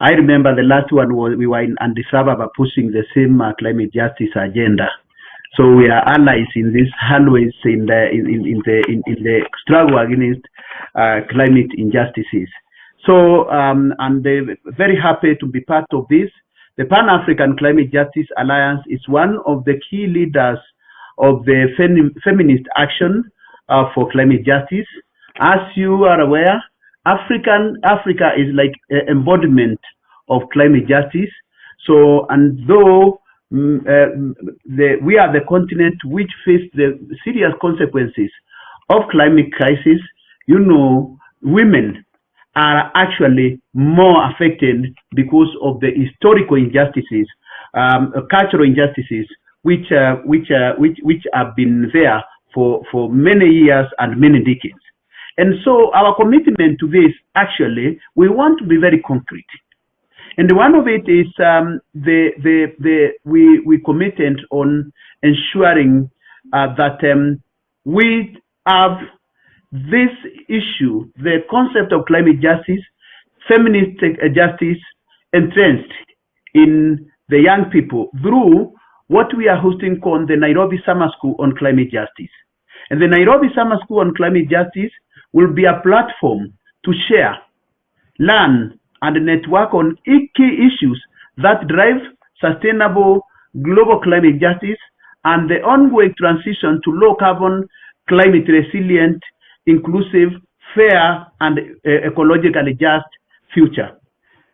I remember the last one was we were in Addis Ababa pushing the same climate justice agenda. So we are allies in this always in the struggle against climate injustices. So I'm very happy to be part of this. The Pan-African Climate Justice Alliance is one of the key leaders of the Feminist Action for Climate Justice. As you are aware, Africa is like an embodiment of climate justice. So, and though we are the continent which face the serious consequences of climate crisis, you know, women are actually more affected because of the historical injustices, cultural injustices, which have been there for many years and many decades. And so our commitment to this, actually, we want to be very concrete. And one of it is we committed on ensuring that we have this issue, the concept of climate justice, feminist justice, entrenched in the young people through what we are hosting called the Nairobi Summer School on Climate Justice. And the Nairobi Summer School on Climate Justice will be a platform to share, learn, and network on key issues that drive sustainable global climate justice and the ongoing transition to low carbon, climate resilient, inclusive, fair, and ecologically just future.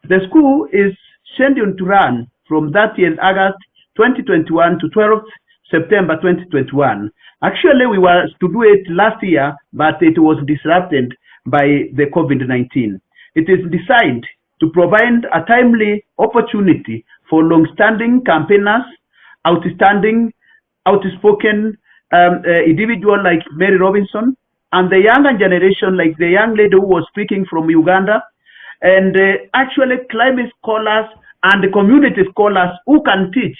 The school is scheduled to run from 30th August 2021 to 12th September 2021. Actually, we were to do it last year, but it was disrupted by the COVID-19. It is designed to provide a timely opportunity for long-standing campaigners, outspoken individuals like Mary Robinson, and the younger generation, like the young lady who was speaking from Uganda, and actually climate scholars and community scholars who can teach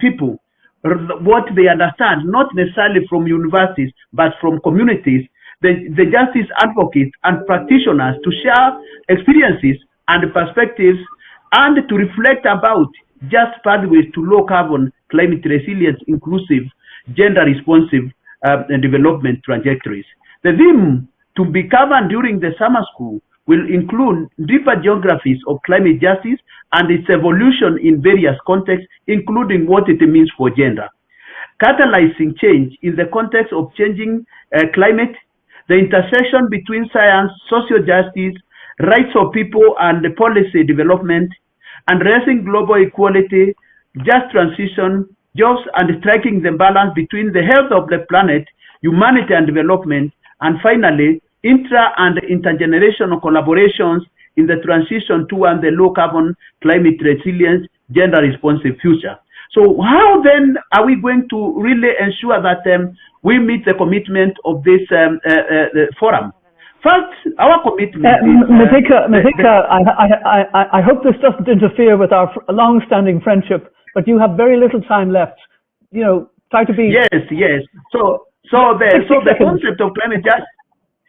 people what they understand, not necessarily from universities, but from communities, the justice advocates and practitioners to share experiences and perspectives and to reflect about just pathways to low carbon, climate resilient, inclusive, gender responsive development trajectories. The theme to be covered during the summer school will include deeper geographies of climate justice and its evolution in various contexts, including what it means for gender. Catalyzing change in the context of changing climate, the intersection between science, social justice, rights of people and the policy development, addressing global equality, just transition, jobs, and striking the balance between the health of the planet, humanity and development, and finally, intra and intergenerational collaborations in the transition toward the low carbon, climate resilient, gender responsive future. So how then are we going to really ensure that we meet the commitment of this forum? First, our commitment is... Mithika, I hope this doesn't interfere with our long-standing friendship, but you have very little time left. You know, try to be... Yes. So the concept of climate justice,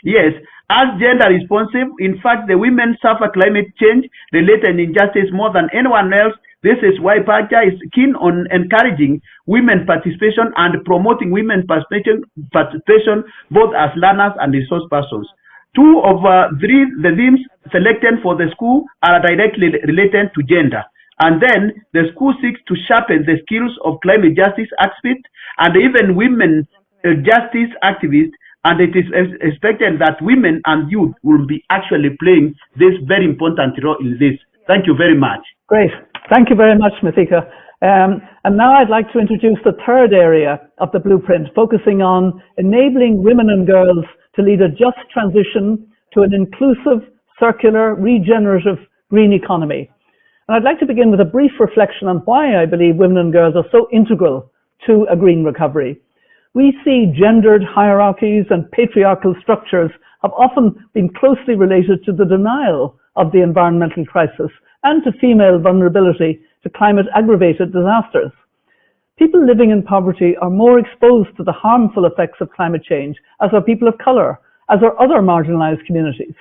yes, as gender responsive, in fact, the women suffer climate change related injustice more than anyone else. This is why PACA is keen on encouraging women participation and promoting women participation both as learners and resource persons. Two of the themes selected for the school are directly related to gender. And then the school seeks to sharpen the skills of climate justice experts and even women justice activists. And it is expected that women and youth will be actually playing this very important role in this. Thank you very much. Great. Thank you very much, Mithika. And now I'd like to introduce the third area of the blueprint, focusing on enabling women and girls to lead a just transition to an inclusive, circular, regenerative green economy. And I'd like to begin with a brief reflection on why I believe women and girls are so integral to a green recovery. We see gendered hierarchies and patriarchal structures have often been closely related to the denial of the environmental crisis and to female vulnerability to climate-aggravated disasters. People living in poverty are more exposed to the harmful effects of climate change, as are people of colour, as are other marginalised communities.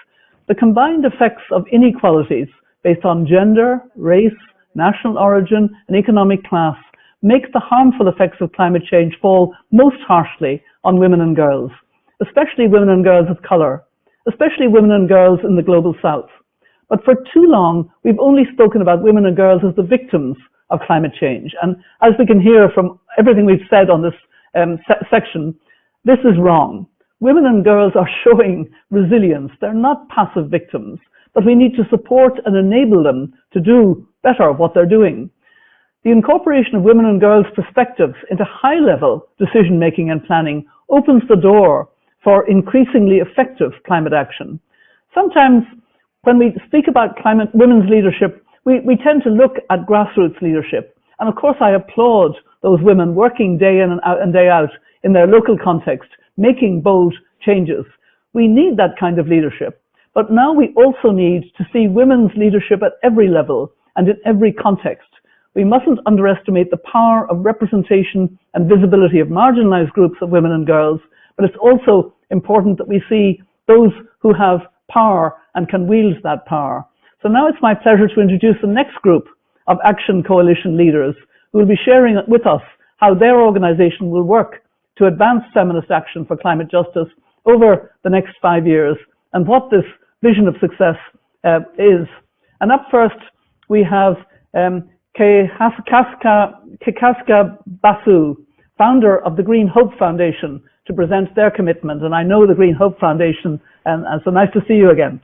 The combined effects of inequalities based on gender, race, national origin and economic class make the harmful effects of climate change fall most harshly on women and girls, especially women and girls of colour, especially women and girls in the global south. But for too long, we've only spoken about women and girls as the victims of climate change. And as we can hear from everything we've said on this section, this is wrong. Women and girls are showing resilience. They're not passive victims, but we need to support and enable them to do better what they're doing. The incorporation of women and girls' perspectives into high-level decision-making and planning opens the door for increasingly effective climate action. Sometimes when we speak about women's leadership, we tend to look at grassroots leadership. And of course, I applaud those women working day in and day out in their local context, making bold changes. We need that kind of leadership. But now we also need to see women's leadership at every level and in every context. We mustn't underestimate the power of representation and visibility of marginalized groups of women and girls, but it's also important that we see those who have power and can wield that power. So now it's my pleasure to introduce the next group of Action Coalition leaders who will be sharing with us how their organization will work to advance feminist action for climate justice over the next 5 years and what this vision of success is. And up first, we have Kekaska Basu, founder of the Green Hope Foundation, to present their commitment. And I know the Green Hope Foundation, and so nice to see you again.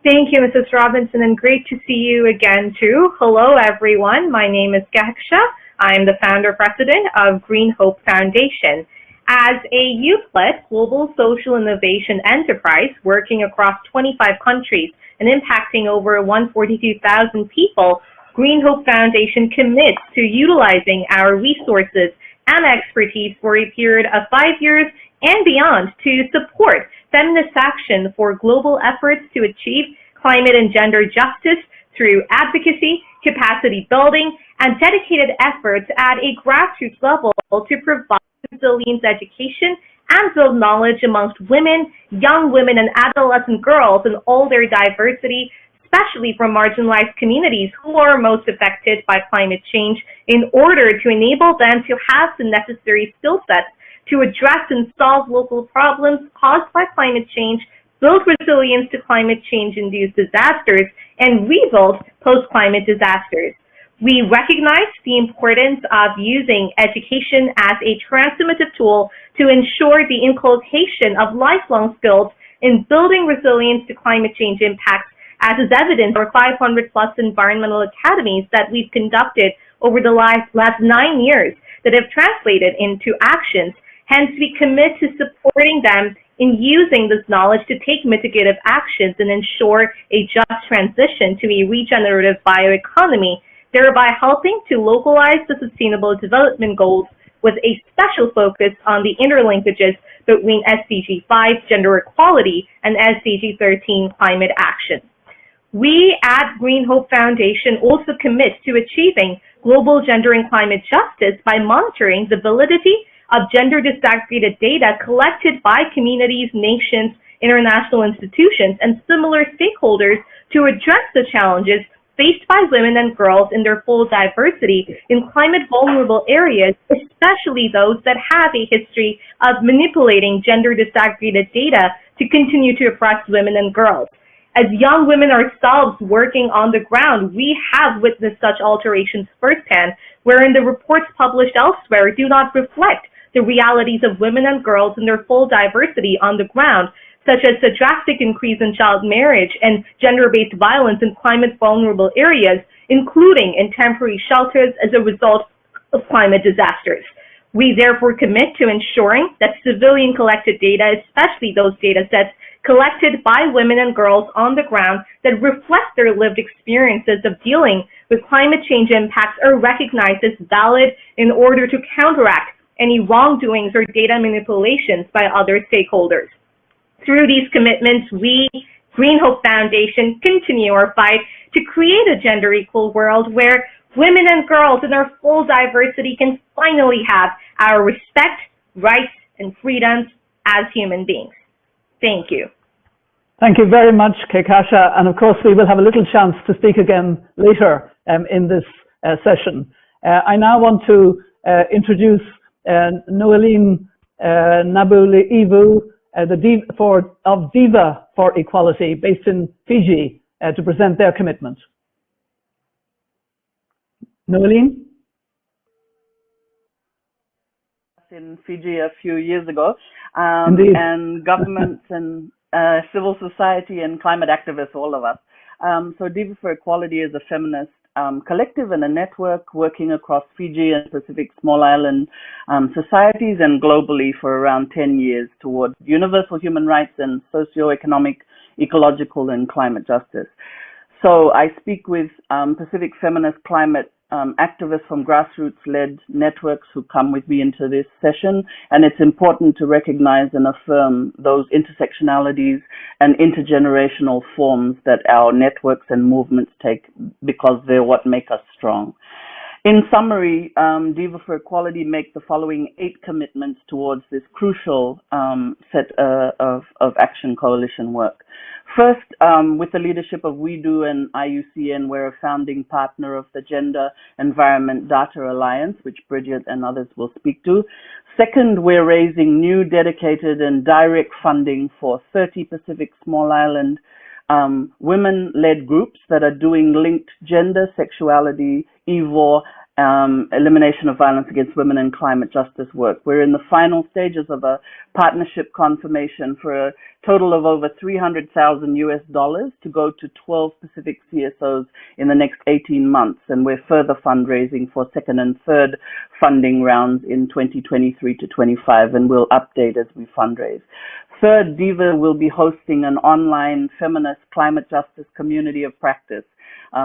Thank you, Mrs. Robinson, and great to see you again, too. Hello, everyone. My name is Kekaska. I'm the founder-president of Green Hope Foundation. As a youth-led global social innovation enterprise working across 25 countries and impacting over 142,000 people, Green Hope Foundation commits to utilizing our resources and expertise for a period of 5 years and beyond to support feminist action for global efforts to achieve climate and gender justice through advocacy, capacity building, and dedicated efforts at a grassroots level to provide resilience education and build knowledge amongst women, young women, and adolescent girls in all their diversity, especially from marginalized communities who are most affected by climate change, in order to enable them to have the necessary skill sets to address and solve local problems caused by climate change, build resilience to climate change-induced disasters, and rebuild post-climate disasters. We recognize the importance of using education as a transformative tool to ensure the inculcation of lifelong skills in building resilience to climate change impacts, as is evident for 500+ environmental academies that we've conducted over the last 9 years that have translated into actions. Hence, we commit to supporting them in using this knowledge to take mitigative actions and ensure a just transition to a regenerative bioeconomy, thereby helping to localize the Sustainable Development Goals with a special focus on the interlinkages between SDG 5, gender equality, and SDG 13, climate action. We at Green Hope Foundation also commit to achieving global gender and climate justice by monitoring the validity of gender disaggregated data collected by communities, nations, international institutions, and similar stakeholders to address the challenges faced by women and girls in their full diversity in climate-vulnerable areas, especially those that have a history of manipulating gender disaggregated data to continue to oppress women and girls. As young women ourselves working on the ground, we have witnessed such alterations firsthand, wherein the reports published elsewhere do not reflect the realities of women and girls in their full diversity on the ground, such as the drastic increase in child marriage and gender-based violence in climate-vulnerable areas, including in temporary shelters as a result of climate disasters. We therefore commit to ensuring that civilian-collected data, especially those data sets collected by women and girls on the ground that reflect their lived experiences of dealing with climate change impacts, are recognized as valid in order to counteract any wrongdoings or data manipulations by other stakeholders. Through these commitments, we, Green Hope Foundation, continue our fight to create a gender-equal world where women and girls in their full diversity can finally have our respect, rights, and freedoms as human beings. Thank you. Thank you very much, Kekaska. And of course, we will have a little chance to speak again later in this session. I now want to introduce Noeline Nabule-Ivu of Diva for Equality, based in Fiji, to present their commitment. Noeline? In Fiji a few years ago, and governments and civil society and climate activists, all of us. So Diva for Equality is a feminist collective and a network working across Fiji and Pacific small island societies and globally for around 10 years towards universal human rights and socio-economic, ecological and climate justice. So I speak with Pacific feminist climate activists from grassroots-led networks who come with me into this session, and it's important to recognize and affirm those intersectionalities and intergenerational forms that our networks and movements take, because they're what make us strong. In summary, Diva for Equality make the following 8 commitments towards this crucial set of action coalition work. First, with the leadership of WeDo and IUCN, we're a founding partner of the Gender Environment Data Alliance, which Bridget and others will speak to. Second, we're raising new dedicated and direct funding for 30 Pacific small island women-led groups that are doing linked gender, sexuality, EVOR, elimination of violence against women and climate justice work. We're in the final stages of a partnership confirmation for a total of over $300,000 US to go to 12 Pacific CSOs in the next 18 months. And we're further fundraising for second and third funding rounds in 2023 to 25, and we'll update as we fundraise. Third, Diva will be hosting an online feminist climate justice community of practice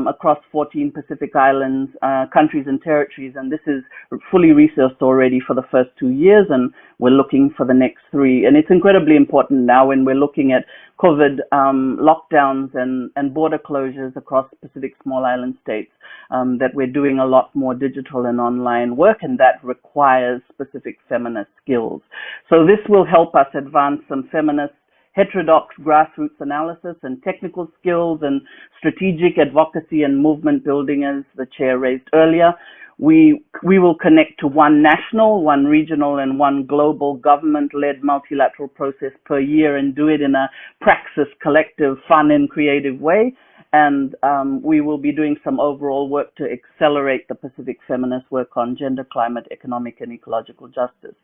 across 14 Pacific Islands, countries and territories, and this is fully resourced already for the first 2 years, and we're looking for the next 3. And it's incredibly important now when we're looking at COVID lockdowns and border closures across Pacific small island states, that we're doing a lot more digital and online work, and that requires specific feminist skills. So this will help us advance some feminist heterodox grassroots analysis and technical skills and strategic advocacy and movement building, as the chair raised earlier. We will connect to one national, one regional, and one global government-led multilateral process per year and do it in a praxis, collective, fun, and creative way. And we will be doing some overall work to accelerate the Pacific feminist work on gender, climate, economic, and ecological justice.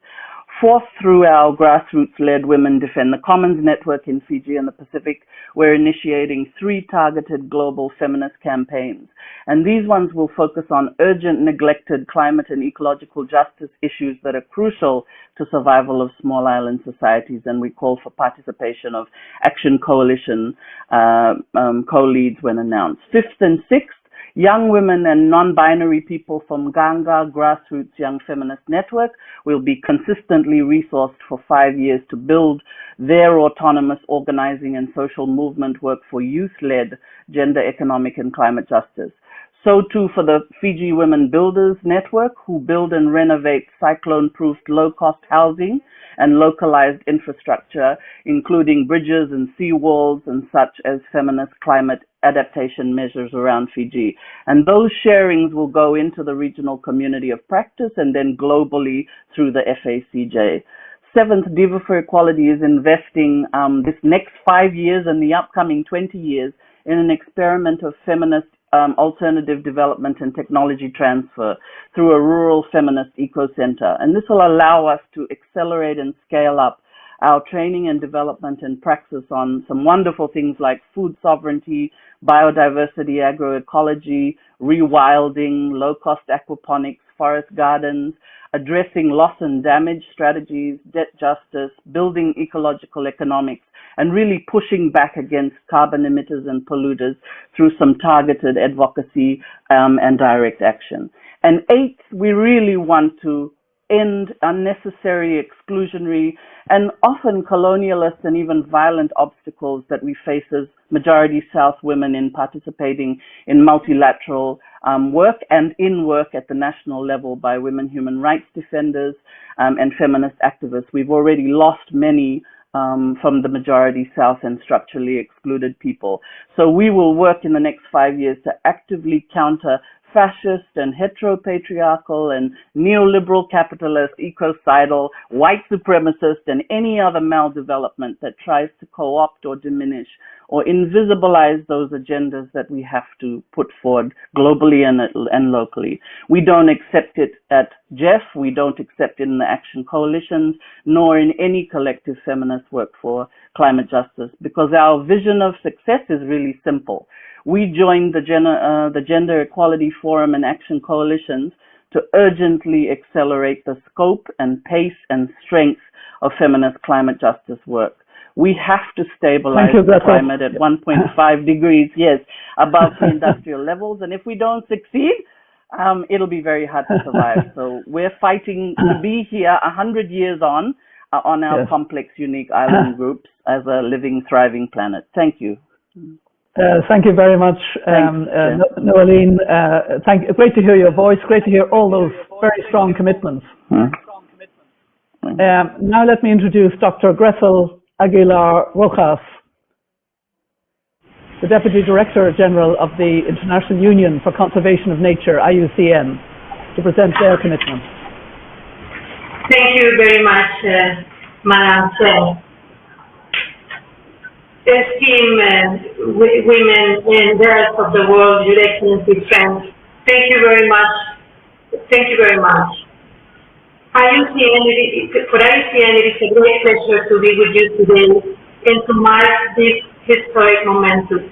Fourth, through our grassroots-led Women Defend the Commons network in Fiji and the Pacific, we're initiating 3 targeted global feminist campaigns. And these ones will focus on urgent, neglected climate and ecological justice issues that are crucial to survival of small island societies. And we call for participation of Action Coalition co-leads when announced. Fifth and sixth, young women and non-binary people from Ganga Grassroots Young Feminist Network will be consistently resourced for 5 years to build their autonomous organizing and social movement work for youth-led gender, economic, and climate justice. So too for the Fiji Women Builders Network, who build and renovate cyclone-proofed low-cost housing and localized infrastructure, including bridges and seawalls and such as feminist climate adaptation measures around Fiji. And those sharings will go into the regional community of practice and then globally through the FACJ. Seventh, Diva for Equality is investing this next 5 years and the upcoming 20 years in an experiment of feminist alternative development and technology transfer through a rural feminist eco-center. And this will allow us to accelerate and scale up our training and development and praxis on some wonderful things like food sovereignty, biodiversity, agroecology, rewilding, low-cost aquaponics, forest gardens, addressing loss and damage strategies, debt justice, building ecological economics, and really pushing back against carbon emitters and polluters through some targeted advocacy and direct action. And eighth, we really want to end unnecessary, exclusionary, and often colonialist and even violent obstacles that we face as majority South women in participating in multilateral work and in work at the national level by women human rights defenders and feminist activists. We've already lost many from the majority South and structurally excluded people. So we will work in the next 5 years to actively counter fascist and heteropatriarchal and neoliberal capitalist, ecocidal, white supremacist, and any other maldevelopment that tries to co-opt or diminish or invisibilize those agendas that we have to put forward globally and locally. We don't accept it at GEF, we don't accept it in the Action Coalitions, nor in any collective feminist work for climate justice, because our vision of success is really simple. We joined the Gender Equality Forum and Action Coalitions to urgently accelerate the scope and pace and strength of feminist climate justice work. We have to stabilize the climate at 1.5 degrees, yes, above the industrial levels. And if we don't succeed, it'll be very hard to survive. So we're fighting to be here 100 years on our complex, unique island groups as a living, thriving planet. Thank you. Thank you very much, Noeline. Great to hear your voice. Great to hear all those very strong commitments. Now let me introduce Dr. Gressel Aguilar Rojas, the Deputy Director General of the International Union for Conservation of Nature, IUCN, to present their commitment. Thank you very much, Madam Chair. Esteemed women and girls of the world, Your Excellency friends, thank you very much. Thank you very much. For IUCN, it is a great pleasure to be with you today and to mark this historic momentum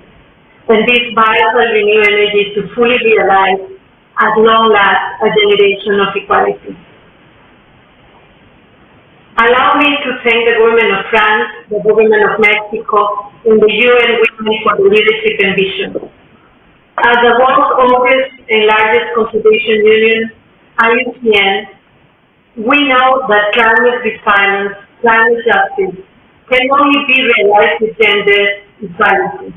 and this vital renewed energy to fully realize at long last a generation of equality. Allow me to thank the government of France, the government of Mexico, and the UN Women for the leadership and vision. As the world's oldest and largest conservation union, IUCN, we know that climate resilience, climate justice, can only be realized with gender equality.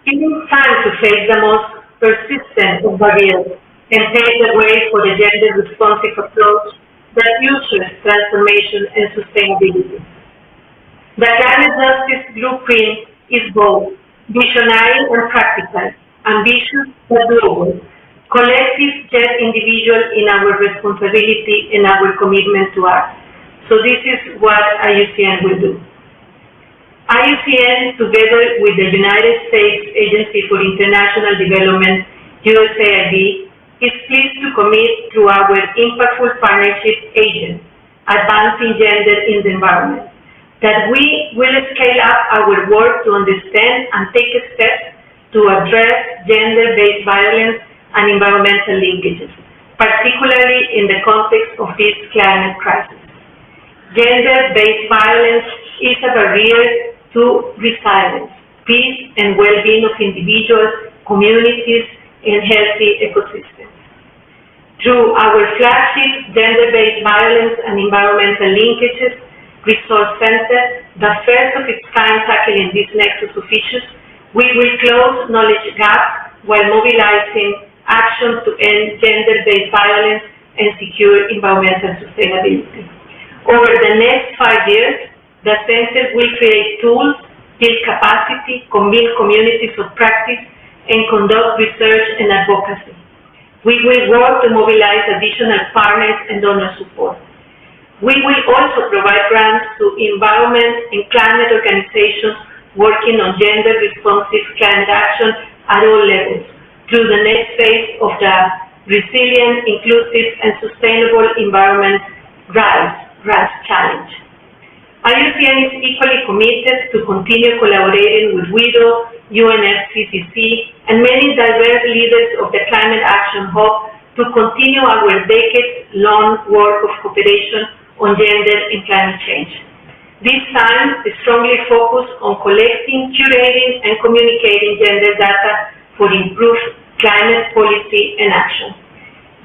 It is time to face the most persistent of barriers and pave the way for a gender-responsive approach that uses transformation and sustainability. The climate justice blueprint is both visionary and practical, ambitious but global, collective yet individual in our responsibility and our commitment to act. So this is what IUCN will do. IUCN, together with the United States Agency for International Development, USAID, is pleased to commit to our impactful partnership agent, Advancing Gender in the Environment, that we will scale up our work to understand and take steps to address gender-based violence and environmental linkages, particularly in the context of this climate crisis. Gender-based violence is a barrier to resilience, peace, and well-being of individuals, communities, and healthy ecosystems. Through our flagship Gender-Based Violence and Environmental Linkages Resource Center, the first of its kind tackling this nexus of issues, we will close knowledge gaps while mobilizing action to end gender-based violence and secure environmental sustainability. Over the next 5 years, the Center will create tools, build capacity, convene communities of practice, and conduct research and advocacy. We will work to mobilize additional partners and donor support. We will also provide grants to environment and climate organizations working on gender-responsive climate action at all levels, through the next phase of the Resilient, Inclusive, and Sustainable Environment RISE Challenge. IUCN is equally committed to continue collaborating with WIDO, UNFCCC, and many diverse leaders of the Climate Action Hub to continue our decades-long work of cooperation on gender and climate change. This time is strongly focused on collecting, curating, and communicating gender data for improved climate policy and action.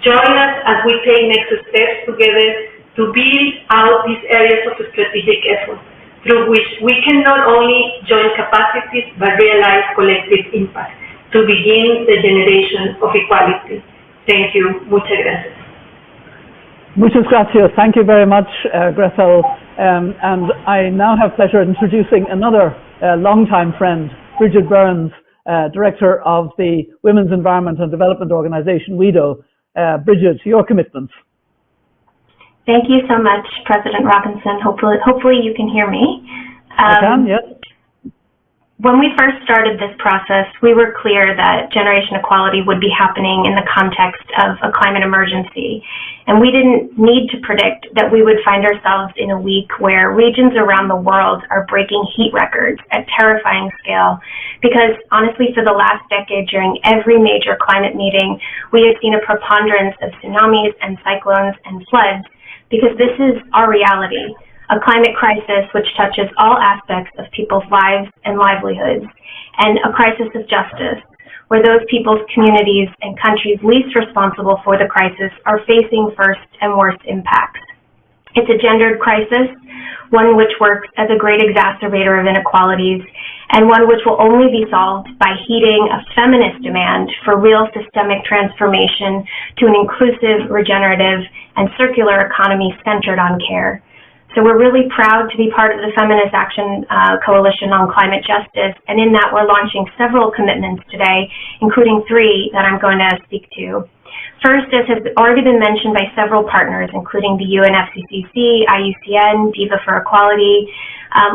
Join us as we take next steps together to build out these areas of strategic effort, through which we can not only join capacities but realize collective impact to begin the generation of equality. Thank you. Muchas gracias. Muchas gracias. Thank you very much, Gressel. And I now have pleasure in introducing another longtime friend, Bridget Burns, Director of the Women's Environment and Development Organization, WEDO. Bridget, your commitments. Thank you so much, President Robinson. Hopefully you can hear me. I can, yes. When we first started this process, we were clear that generation equality would be happening in the context of a climate emergency. And we didn't need to predict that we would find ourselves in a week where regions around the world are breaking heat records at terrifying scale. Because honestly, for the last decade, during every major climate meeting, we have seen a preponderance of tsunamis and cyclones and floods, because this is our reality. A climate crisis which touches all aspects of people's lives and livelihoods, and a crisis of justice, where those people's communities and countries least responsible for the crisis are facing first and worst impacts. It's a gendered crisis, one which works as a great exacerbator of inequalities, and one which will only be solved by heeding a feminist demand for real systemic transformation to an inclusive, regenerative, and circular economy centered on care. So we're really proud to be part of the Feminist Action Coalition on Climate Justice, and in that we're launching several commitments today, including 3 that I'm going to speak to. First, as has already been mentioned by several partners, including the UNFCCC, IUCN, Viva for Equality,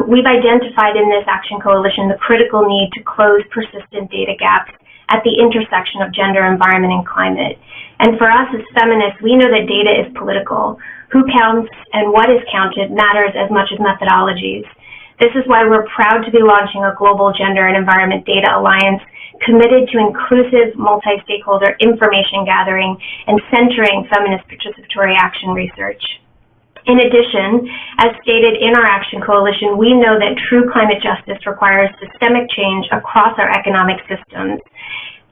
we've identified in this Action Coalition the critical need to close persistent data gaps at the intersection of gender, environment, and climate. And for us as feminists, we know that data is political. Who counts and what is counted matters as much as methodologies. This is why we're proud to be launching a global gender and environment data alliance committed to inclusive multi-stakeholder information gathering and centering feminist participatory action research. In addition, as stated in our Action Coalition, we know that true climate justice requires systemic change across our economic systems.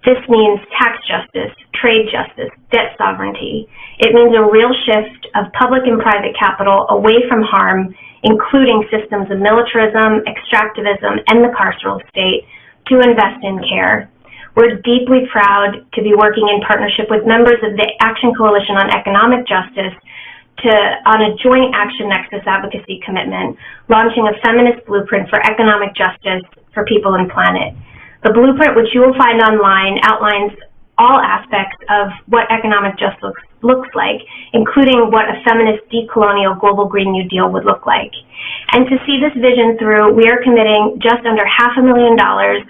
This means tax justice, trade justice, debt sovereignty. It means a real shift of public and private capital away from harm, including systems of militarism, extractivism, and the carceral state, to invest in care. We're deeply proud to be working in partnership with members of the Action Coalition on Economic Justice on a joint Action Nexus advocacy commitment, launching a feminist blueprint for economic justice for people and planet. The blueprint, which you will find online, outlines all aspects of what economic justice looks like, including what a feminist decolonial global Green New Deal would look like. And to see this vision through, we are committing just under $500,000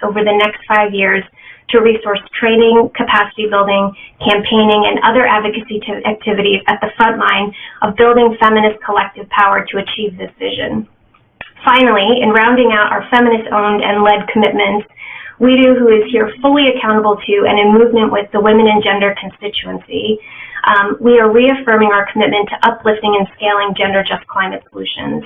over the next 5 years to resource training, capacity building, campaigning, and other advocacy activities at the front line of building feminist collective power to achieve this vision. Finally, in rounding out our feminist-owned and led commitments, WEDO, who is here fully accountable to and in movement with the women and gender constituency, we are reaffirming our commitment to uplifting and scaling gender-just climate solutions.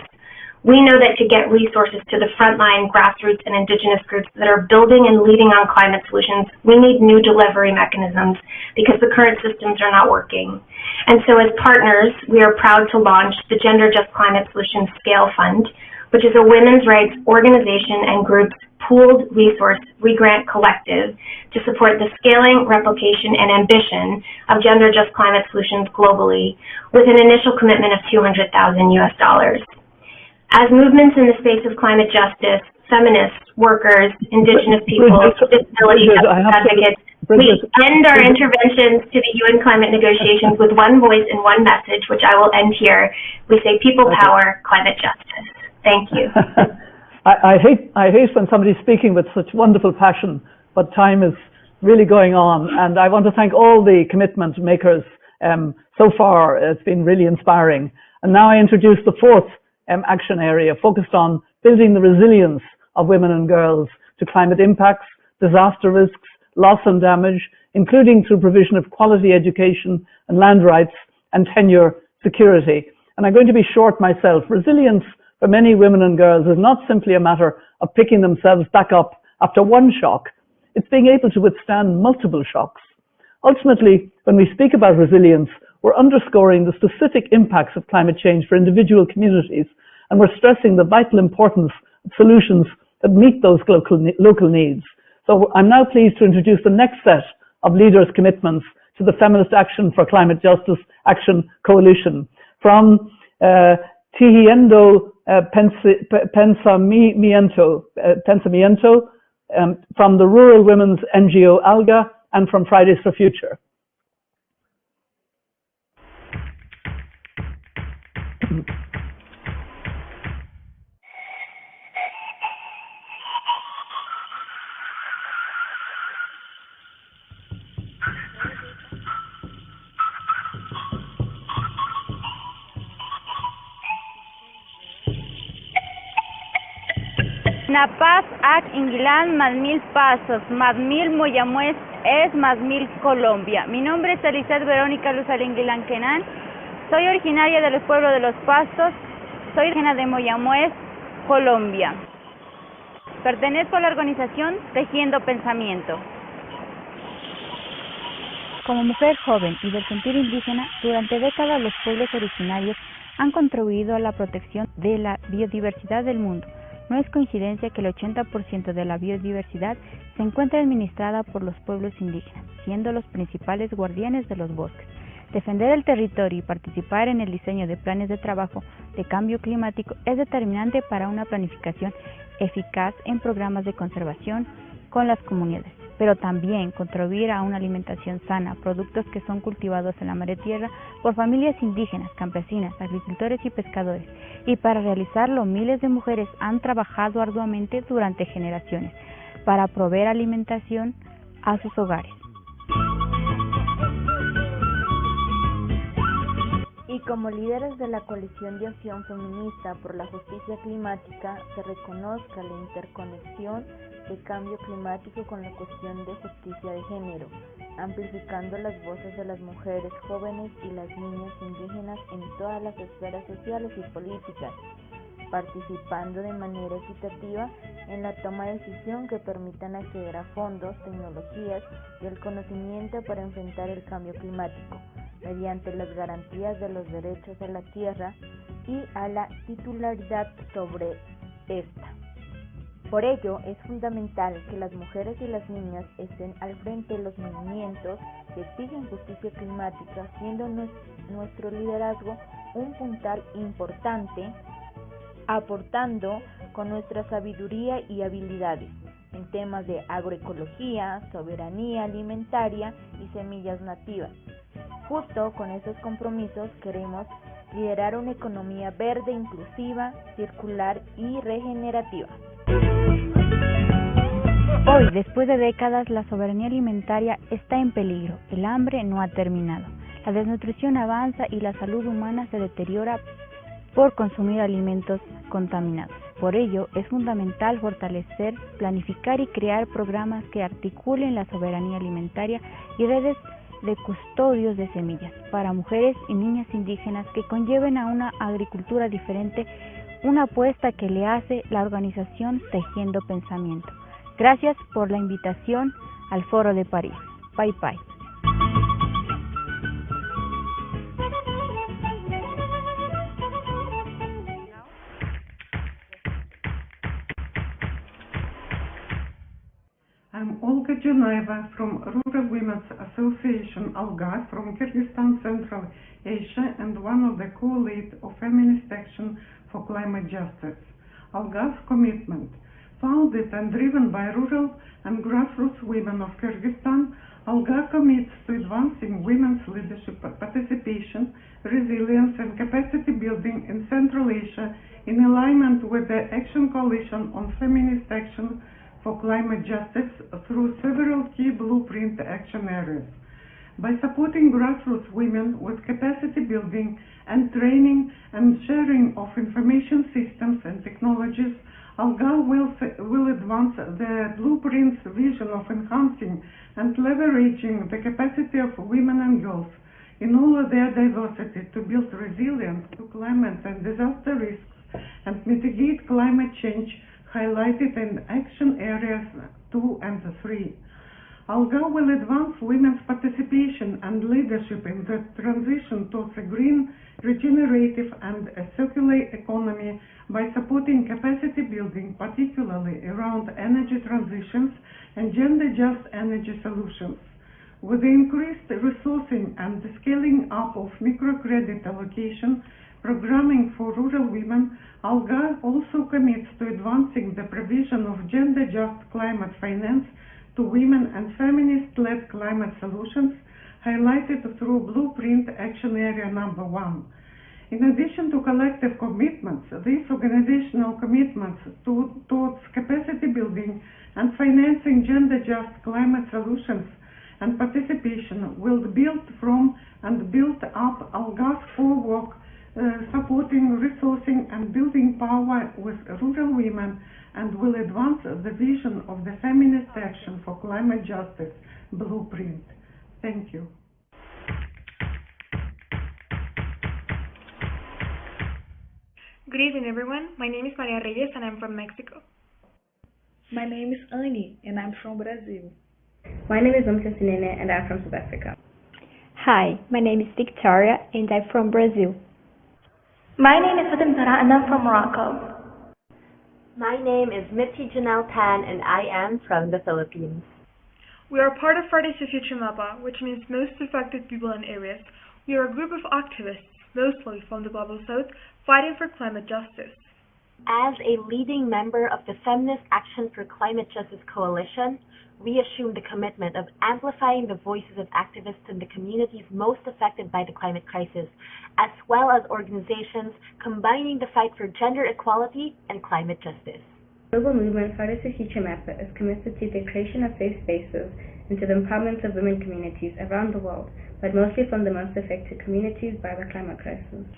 We know that to get resources to the frontline, grassroots, and indigenous groups that are building and leading on climate solutions, we need new delivery mechanisms because the current systems are not working. And so as partners, we are proud to launch the Gender Just Climate Solutions Scale Fund, which is a women's rights organization and group's pooled resource regrant collective to support the scaling, replication, and ambition of gender just climate solutions globally, with an initial commitment of $200,000 US. As movements in the space of climate justice, feminists, workers, indigenous people, disability advocates, we end our interventions to the UN climate negotiations with one voice and one message, which I will end here. We say people power, climate justice. Thank you. I hate when somebody's speaking with such wonderful passion, but time is really going on, and I want to thank all the commitment makers so far. It's been really inspiring. And now I introduce the 4th action area, focused on building the resilience of women and girls to climate impacts, disaster risks, loss and damage, including through provision of quality education and land rights and tenure security. And I'm going to be short myself. Resilience for many women and girls is not simply a matter of picking themselves back up after one shock. It's being able to withstand multiple shocks. Ultimately, when we speak about resilience, we're underscoring the specific impacts of climate change for individual communities, and we're stressing the vital importance of solutions that meet those local needs. So I'm now pleased to introduce the next set of leaders' commitments to the Feminist Action for Climate Justice Action Coalition. From Tihendo Pensamiento, from the rural women's NGO ALGA, and from Fridays for Future. Napaz ac Inguilán más 1000 pasos, más 1000 Moyamuez es más 1000 Colombia. Mi nombre es Elizabeth Verónica Luz Inguilán Kenan. Soy originaria de los pueblos de Los Pastos. Soy indígena de Moyamuez, Colombia. Pertenezco a la organización Tejiendo Pensamiento. Como mujer joven y del sentir indígena, durante décadas los pueblos originarios han contribuido a la protección de la biodiversidad del mundo. No es coincidencia que el 80% de la biodiversidad se encuentra administrada por los pueblos indígenas, siendo los principales guardianes de los bosques. Defender el territorio y participar en el diseño de planes de trabajo de cambio climático es determinante para una planificación eficaz en programas de conservación con las comunidades, pero también contribuir a una alimentación sana, productos que son cultivados en la madre tierra por familias indígenas, campesinas, agricultores y pescadores. Y para realizarlo, miles de mujeres han trabajado arduamente durante generaciones para proveer alimentación a sus hogares. Y como líderes de la coalición de acción feminista por la justicia climática, se reconozca la interconexión de cambio climático con la cuestión de justicia de género, amplificando las voces de las mujeres jóvenes y las niñas indígenas en todas las esferas sociales y políticas, participando de manera equitativa en la toma de decisión que permitan acceder a fondos, tecnologías y el conocimiento para enfrentar el cambio climático, mediante las garantías de los derechos a la tierra y a la titularidad sobre esta. Por ello, es fundamental que las mujeres y las niñas estén al frente de los movimientos que exigen justicia climática, siendo nuestro liderazgo un puntal importante, aportando con nuestra sabiduría y habilidades en temas de agroecología, soberanía alimentaria y semillas nativas. Justo con esos compromisos queremos liderar una economía verde, inclusiva, circular y regenerativa. Hoy, después de décadas, la soberanía alimentaria está en peligro. El hambre no ha terminado. La desnutrición avanza y la salud humana se deteriora por consumir alimentos contaminados. Por ello, es fundamental fortalecer, planificar y crear programas que articulen la soberanía alimentaria y redes de custodios de semillas para mujeres y niñas indígenas que conlleven a una agricultura diferente, una apuesta que le hace la organización Tejiendo Pensamiento. Gracias por la invitación al Foro de París. Bye bye. I'm Olga Geneva from Rural Women's Association ALGA from Kyrgyzstan, Central Asia, and one of the co-lead of Feminist Action for Climate Justice. ALGA's commitment, founded and driven by rural and grassroots women of Kyrgyzstan, ALGA commits to advancing women's leadership participation, resilience and capacity building in Central Asia in alignment with the Action Coalition on Feminist Action for Climate Justice through several key blueprint action areas. By supporting grassroots women with capacity building and training and sharing of information systems and technologies, ALGA will advance the blueprint's vision of enhancing and leveraging the capacity of women and girls in all of their diversity to build resilience to climate and disaster risks and mitigate climate change highlighted in action areas 2 and 3. ALGA will advance women's participation and leadership in the transition towards a green, regenerative and a circular economy by supporting capacity building, particularly around energy transitions and gender-just energy solutions. With the increased resourcing and the scaling up of microcredit allocation, Programming for Rural Women, ALGA also commits to advancing the provision of gender-just climate finance to women and feminist-led climate solutions, highlighted through Blueprint Action Area number 1. In addition to collective commitments, these organizational commitments towards capacity building and financing gender-just climate solutions and participation will build from and build up ALGA's core work, supporting, resourcing, and building power with rural women, and will advance the vision of the Feminist Action for Climate Justice Blueprint. Thank you. Good evening, everyone. My name is Maria Reyes, and I'm from Mexico. My name is Annie, and I'm from Brazil. My name is Sinene, and I'm from South Africa. Hi, my name is Victoria, and I'm from Brazil. My name is Fatim Tara, and I'm from Morocco. My name is Mitzi Janelle Tan, and I am from the Philippines. We are part of Fridays for Future MAPA, which means Most Affected People in Areas. We are a group of activists, mostly from the Global South, fighting for climate justice. As a leading member of the Feminist Action for Climate Justice Coalition, we assume the commitment of amplifying the voices of activists in the communities most affected by the climate crisis, as well as organizations combining the fight for gender equality and climate justice. The global movement Fridays for Future MAPA is committed to the creation of safe spaces and to the empowerment of women communities around the world, but mostly from the most affected communities by the climate crisis.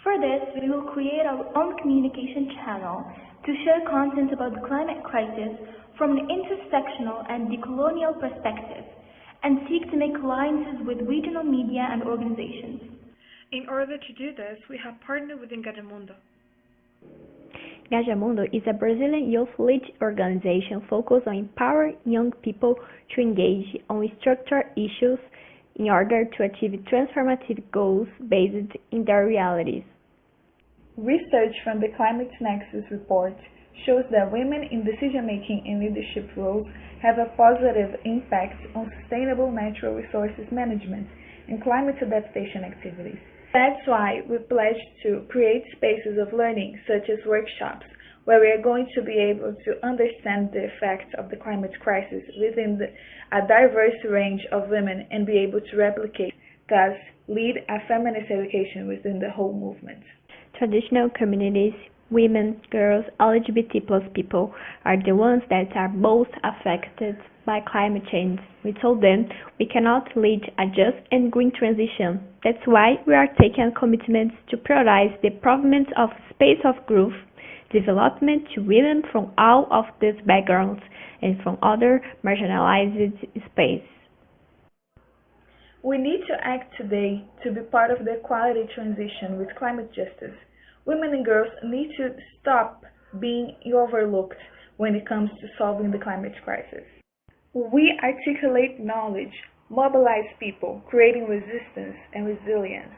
For this, we will create our own communication channel to share content about the climate crisis from an intersectional and decolonial perspective, and seek to make alliances with regional media and organizations. In order to do this, we have partnered with Engajamundo. Engajamundo is a Brazilian youth-led organization focused on empowering young people to engage on structural issues in order to achieve transformative goals based in their realities. Research from the Climate Nexus report shows that women in decision-making and leadership roles have a positive impact on sustainable natural resources management and climate adaptation activities. That's why we pledged to create spaces of learning, such as workshops, where we are going to be able to understand the effects of the climate crisis within a diverse range of women and be able to replicate, thus lead a feminist education within the whole movement. Traditional communities, women, girls, LGBT+ people are the ones that are most affected by climate change. We told them we cannot lead a just and green transition. That's why we are taking commitments to prioritize the improvement of space of growth, development to women from all of these backgrounds and from other marginalized spaces. We need to act today to be part of the equality transition with climate justice. Women and girls need to stop being overlooked when it comes to solving the climate crisis. We articulate knowledge, mobilize people, creating resistance and resilience.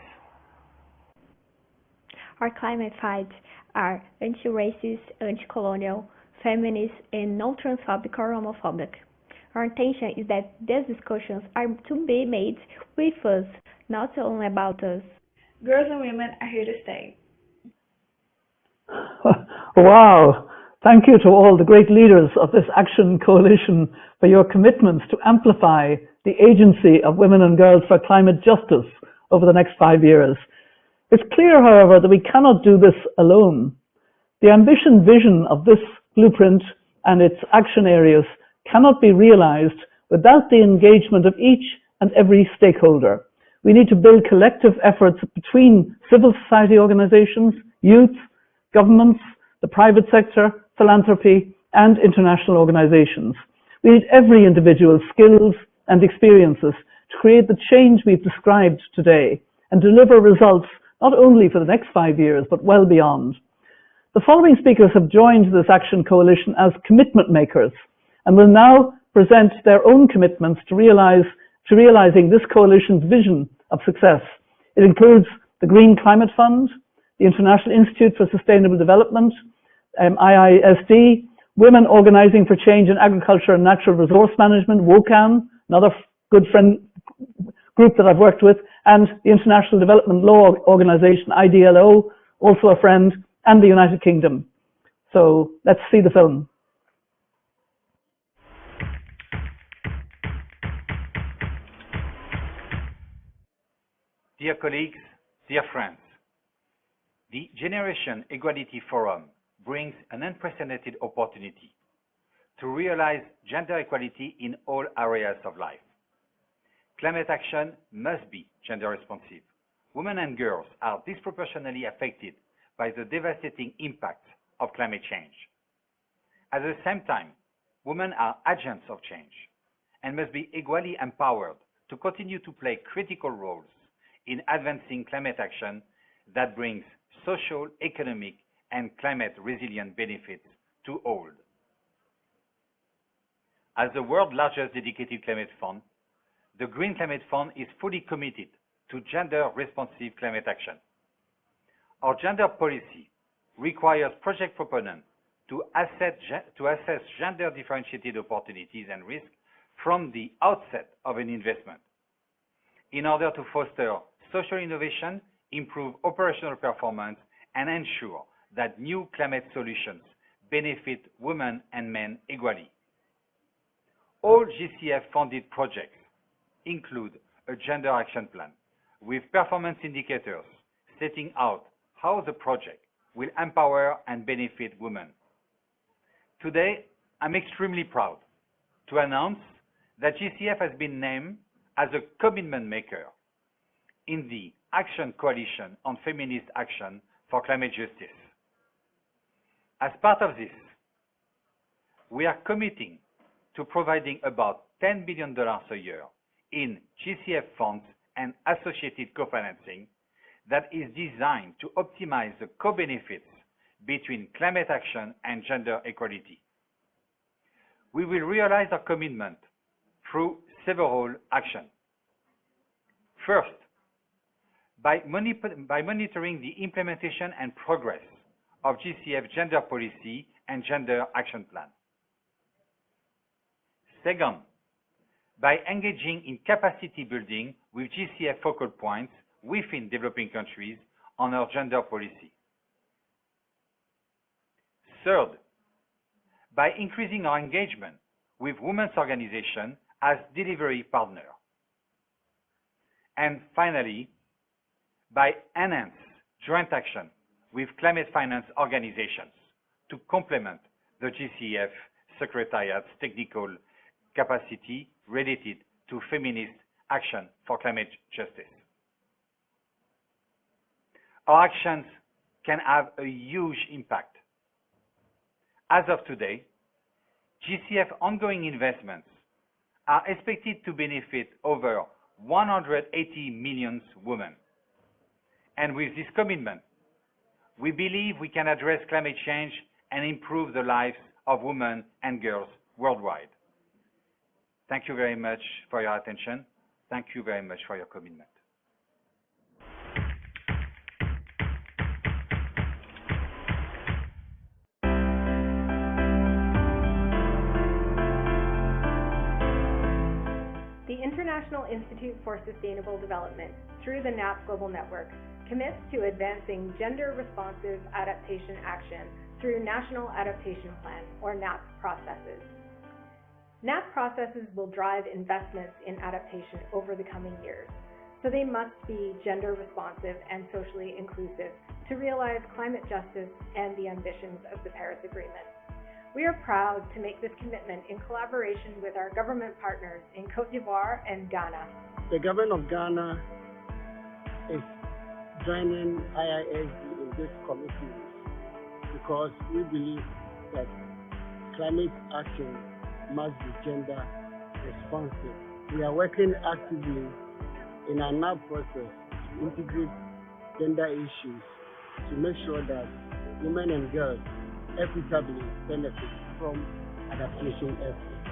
Our climate fights are anti-racist, anti-colonial, feminist, and non-transphobic or homophobic. Our intention is that these discussions are to be made with us, not only about us. Girls and women are here to stay. Wow! Thank you to all the great leaders of this Action Coalition for your commitments to amplify the agency of women and girls for climate justice over the next 5 years. It's clear, however, that we cannot do this alone. The ambition vision of this blueprint and its action areas cannot be realized without the engagement of each and every stakeholder. We need to build collective efforts between civil society organizations, youth, governments, the private sector, philanthropy, and international organizations. We need every individual's skills and experiences to create the change we've described today and deliver results not only for the next 5 years, but well beyond. The following speakers have joined this Action Coalition as commitment makers and will now present their own commitments to realizing this coalition's vision of success. It includes the Green Climate Fund, the International Institute for Sustainable Development, IISD, Women Organizing for Change in Agriculture and Natural Resource Management, WOCAN, another good friend group that I've worked with, and the International Development Law Organization, IDLO, also a friend, and the United Kingdom. So let's see the film. Dear colleagues, dear friends, the Generation Equality Forum brings an unprecedented opportunity to realize gender equality in all areas of life. Climate action must be gender responsive. Women and girls are disproportionately affected by the devastating impacts of climate change. At the same time, women are agents of change and must be equally empowered to continue to play critical roles in advancing climate action that brings social, economic, and climate resilient benefits to all. As the world's largest dedicated climate fund, the Green Climate Fund is fully committed to gender-responsive climate action. Our gender policy requires project proponents to assess gender-differentiated opportunities and risks from the outset of an investment in order to foster social innovation, improve operational performance, and ensure that new climate solutions benefit women and men equally. All GCF-funded projects include a gender action plan with performance indicators setting out how the project will empower and benefit women. Today, I'm extremely proud to announce that GCF has been named as a commitment maker in the Action Coalition on Feminist Action for Climate Justice. As part of this, we are committing to providing about $10 billion a year in GCF funds and associated co-financing that is designed to optimize the co-benefits between climate action and gender equality. We will realize our commitment through several actions. First, by monitoring the implementation and progress of GCF gender policy and gender action plan. Second, by engaging in capacity building with GCF focal points within developing countries on our gender policy. Third, by increasing our engagement with women's organizations as delivery partners. And finally, by enhancing joint action with climate finance organizations to complement the GCF Secretariat's technical capacity related to feminist action for climate justice. Our actions can have a huge impact. As of today, GCF ongoing investments are expected to benefit over 180 million women. And with this commitment, we believe we can address climate change and improve the lives of women and girls worldwide. Thank you very much for your attention. Thank you very much for your commitment. The International Institute for Sustainable Development, through the NAP Global Network, commits to advancing gender-responsive adaptation action through National Adaptation Plan, or NAP processes. NAP processes will drive investments in adaptation over the coming years, so they must be gender-responsive and socially inclusive to realize climate justice and the ambitions of the Paris Agreement. We are proud to make this commitment in collaboration with our government partners in Côte d'Ivoire and Ghana. The government of Ghana is joining IISD in this commitment because we believe that climate action must be gender responsive. We are working actively in our NAP process to integrate gender issues to make sure that women and girls equitably benefit from adaptation efforts.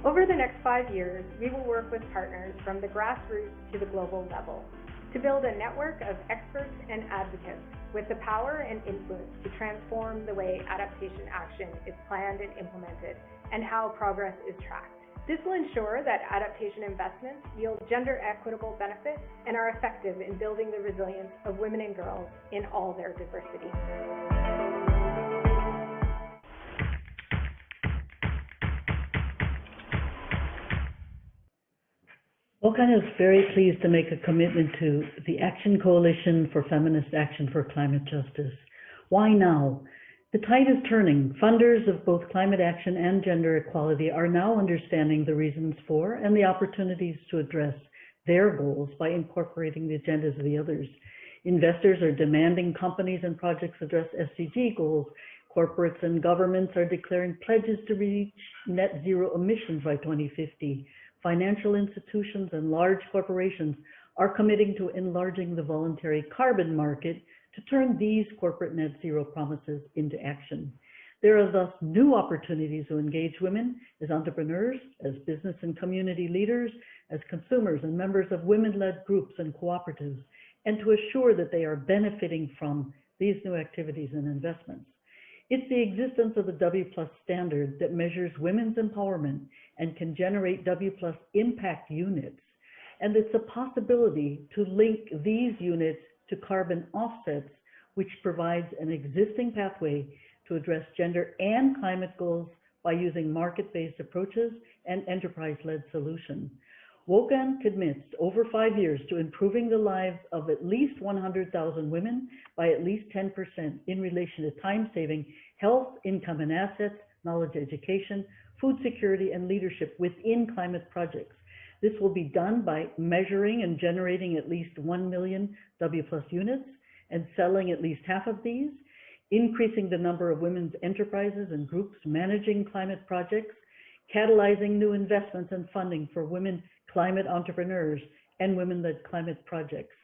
Over the next 5 years, we will work with partners from the grassroots to the global level to build a network of experts and advocates with the power and influence to transform the way adaptation action is planned and implemented and how progress is tracked. This will ensure that adaptation investments yield gender equitable benefits and are effective in building the resilience of women and girls in all their diversity. WOCAN is very pleased to make a commitment to the Action Coalition for Feminist Action for Climate Justice. Why now? The tide is turning. Funders of both climate action and gender equality are now understanding the reasons for and the opportunities to address their goals by incorporating the agendas of the others. Investors are demanding companies and projects address SDG goals. Corporates and governments are declaring pledges to reach net zero emissions by 2050. Financial institutions and large corporations are committing to enlarging the voluntary carbon market to turn these corporate net zero promises into action. There are thus new opportunities to engage women as entrepreneurs, as business and community leaders, as consumers and members of women-led groups and cooperatives, and to assure that they are benefiting from these new activities and investments. It's the existence of the W+ standard that measures women's empowerment and can generate W+ impact units. And it's a possibility to link these units to carbon offsets, which provides an existing pathway to address gender and climate goals by using market-based approaches and enterprise-led solutions. WOCAN commits over 5 years to improving the lives of at least 100,000 women by at least 10% in relation to time-saving health, income and assets, knowledge education, food security, and leadership within climate projects. This will be done by measuring and generating at least 1 million W+ units and selling at least half of these, increasing the number of women's enterprises and groups managing climate projects, catalyzing new investments and funding for women climate entrepreneurs and women-led climate projects.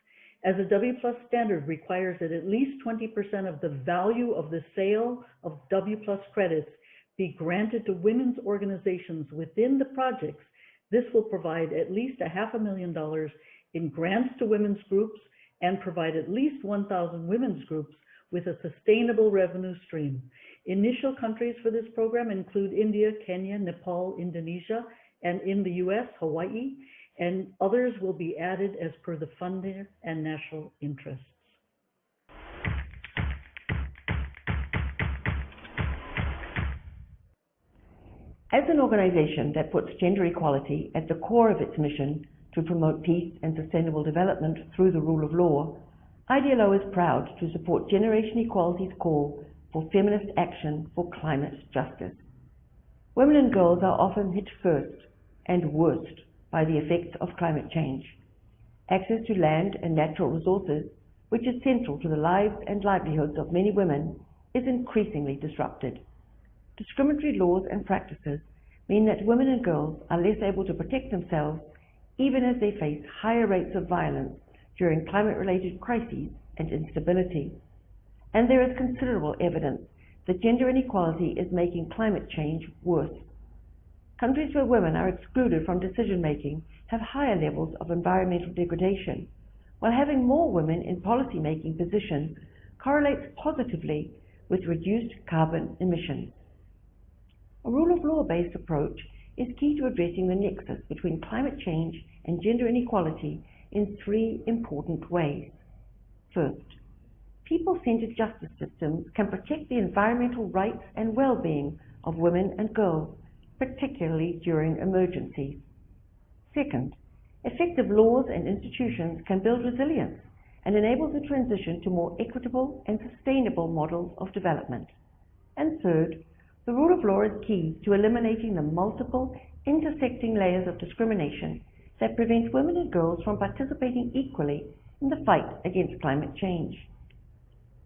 As a W+ standard requires that at least 20% of the value of the sale of W+ credits be granted to women's organizations within the projects, this will provide at least $500,000 in grants to women's groups and provide at least 1,000 women's groups with a sustainable revenue stream. Initial countries for this program include India, Kenya, Nepal, Indonesia, and in the US, Hawaii, and others will be added as per the funder and national interests. As an organization that puts gender equality at the core of its mission to promote peace and sustainable development through the rule of law, IDLO is proud to support Generation Equality's call for feminist action for climate justice. Women and girls are often hit first and worst by the effects of climate change. Access to land and natural resources, which is central to the lives and livelihoods of many women, is increasingly disrupted. Discriminatory laws and practices mean that women and girls are less able to protect themselves even as they face higher rates of violence during climate-related crises and instability. And there is considerable evidence that gender inequality is making climate change worse. Countries where women are excluded from decision-making have higher levels of environmental degradation, while having more women in policy-making positions correlates positively with reduced carbon emissions. A rule of law-based approach is key to addressing the nexus between climate change and gender inequality in 3 important ways. First, people-centered justice systems can protect the environmental rights and well-being of women and girls, particularly during emergencies. Second, effective laws and institutions can build resilience and enable the transition to more equitable and sustainable models of development. And third, the rule of law is key to eliminating the multiple intersecting layers of discrimination that prevent women and girls from participating equally in the fight against climate change.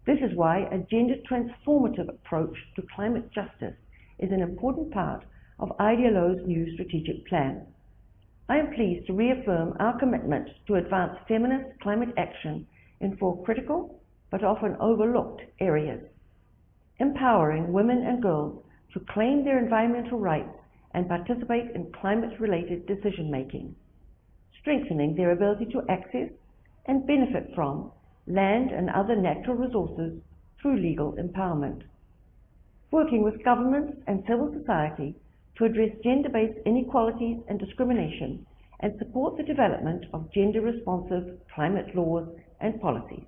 This is why a gender-transformative approach to climate justice is an important part of IDLO's new strategic plan. I am pleased to reaffirm our commitment to advance feminist climate action in 4 critical but often overlooked areas: empowering women and girls to claim their environmental rights and participate in climate-related decision-making, strengthening their ability to access and benefit from land and other natural resources through legal empowerment, working with governments and civil society to address gender-based inequalities and discrimination and support the development of gender-responsive climate laws and policies,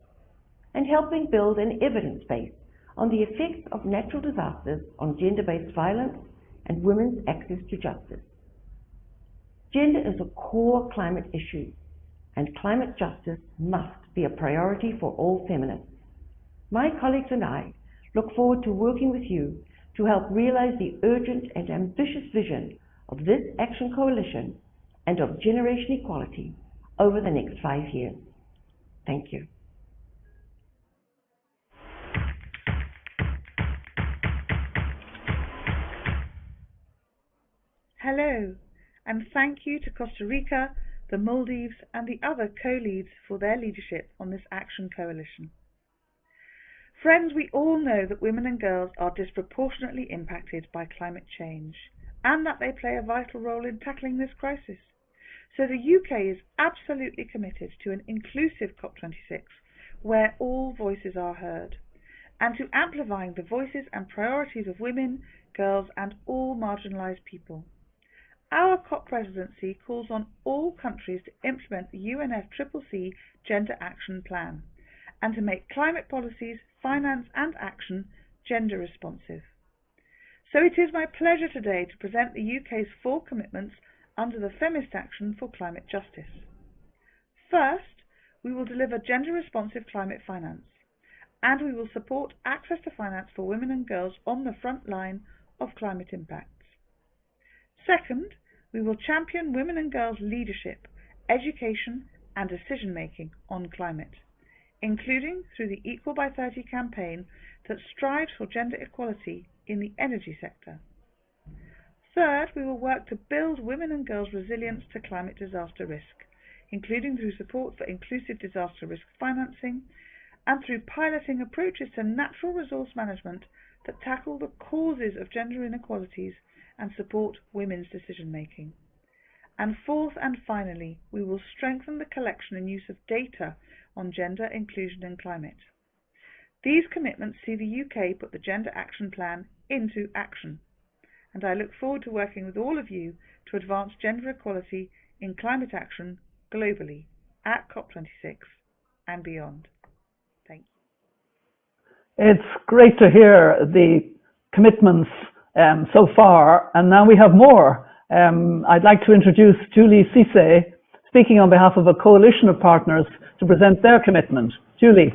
and helping build an evidence base on the effects of natural disasters on gender-based violence and women's access to justice. Gender is a core climate issue, and climate justice must be a priority for all feminists. My colleagues and I look forward to working with you to help realize the urgent and ambitious vision of this Action Coalition and of generation equality over the next 5 years. Thank you. Hello, and thank you to Costa Rica, the Maldives, and the other co-leads for their leadership on this Action Coalition. Friends, we all know that women and girls are disproportionately impacted by climate change, and that they play a vital role in tackling this crisis. So the UK is absolutely committed to an inclusive COP26, where all voices are heard, and to amplifying the voices and priorities of women, girls, and all marginalised people. Our COP presidency calls on all countries to implement the UNFCCC Gender Action Plan, and to make climate policies, finance and action gender responsive. So it is my pleasure today to present the UK's 4 commitments under the Feminist Action for Climate Justice. First, we will deliver gender responsive climate finance, and we will support access to finance for women and girls on the front line of climate impacts. Second, we will champion women and girls' leadership, education and decision making on climate, including through the Equal by 30 campaign that strives for gender equality in the energy sector. Third, we will work to build women and girls' resilience to climate disaster risk, including through support for inclusive disaster risk financing and through piloting approaches to natural resource management that tackle the causes of gender inequalities and support women's decision making. And fourth and finally, we will strengthen the collection and use of data on gender, inclusion and climate. These commitments see the UK put the Gender Action Plan into action, and I look forward to working with all of you to advance gender equality in climate action globally at COP26 and beyond. Thank you. It's great to hear the commitments so far, and now we have more. I'd like to introduce Julie Cisse, speaking on behalf of a coalition of partners to present their commitment. Julie.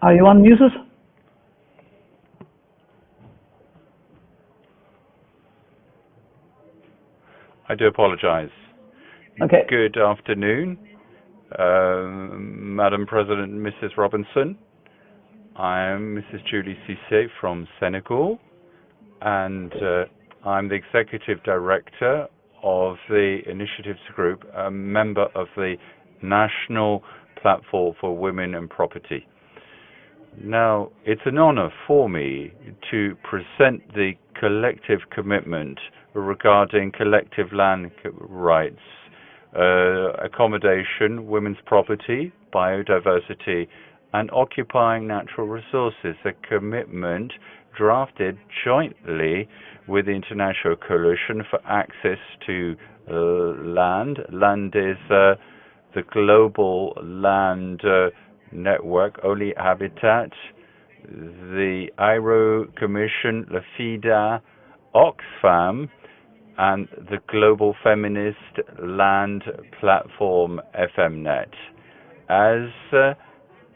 Are you unmuted? I do apologize. Okay. Good afternoon, Madam President, Mrs. Robinson. I'm Mrs. Julie Cisse from Senegal, and I'm the Executive Director of the Initiatives Group, a member of the National Platform for Women and Property. Now, it's an honor for me to present the collective commitment regarding collective land rights, accommodation, women's property, biodiversity, and occupying natural resources, a commitment drafted jointly with the International Coalition for Access to Land. Land is the global land network, Only Habitat, the IRO Commission, La FIDA, Oxfam, and the Global Feminist Land Platform, FMNet. As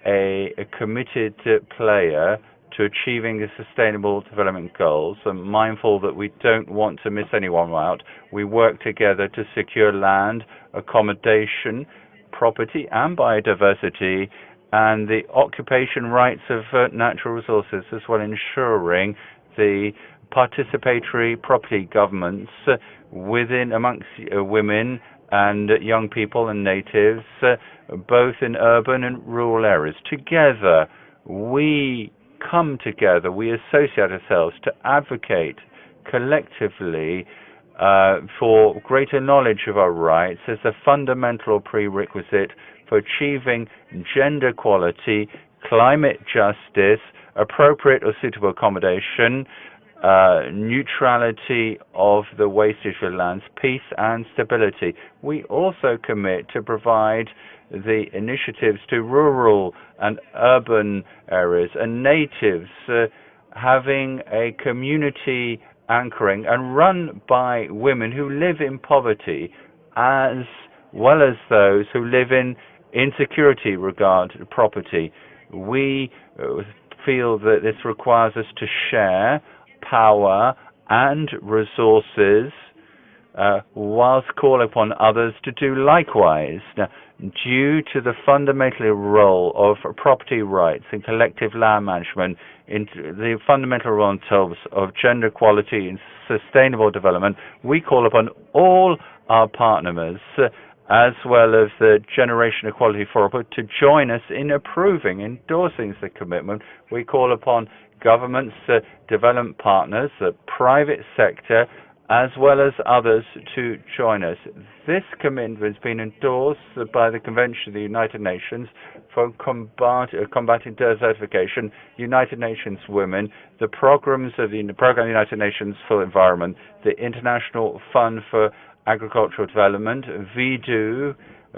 a committed player to achieving the Sustainable Development Goals, and mindful that we don't want to miss anyone out, we work together to secure land, accommodation, property and biodiversity, and the occupation rights of natural resources, as well ensuring the participatory property governments within amongst women and young people and natives, both in urban and rural areas. Together, we come together, we associate ourselves to advocate collectively for greater knowledge of our rights as a fundamental prerequisite for achieving gender equality, climate justice, appropriate or suitable accommodation, neutrality of the wastage of lands, peace and stability. We also commit to provide the initiatives to rural and urban areas and natives having a community anchoring and run by women who live in poverty as well as those who live in insecurity regarding property. We feel that this requires us to share power and resources whilst calling upon others to do likewise. Now, due to the fundamental role of property rights and collective land management, in the fundamental role in terms of gender equality and sustainable development, we call upon all our partners, as well as the Generation Equality Forum, to join us in endorsing the commitment. We call upon governments, development partners, the private sector, as well as others to join us. This commitment has been endorsed by the Convention of the United Nations for combating desertification, United Nations Women, the programs of the Program of the United Nations for the Environment, the International Fund for Agricultural Development, VDO,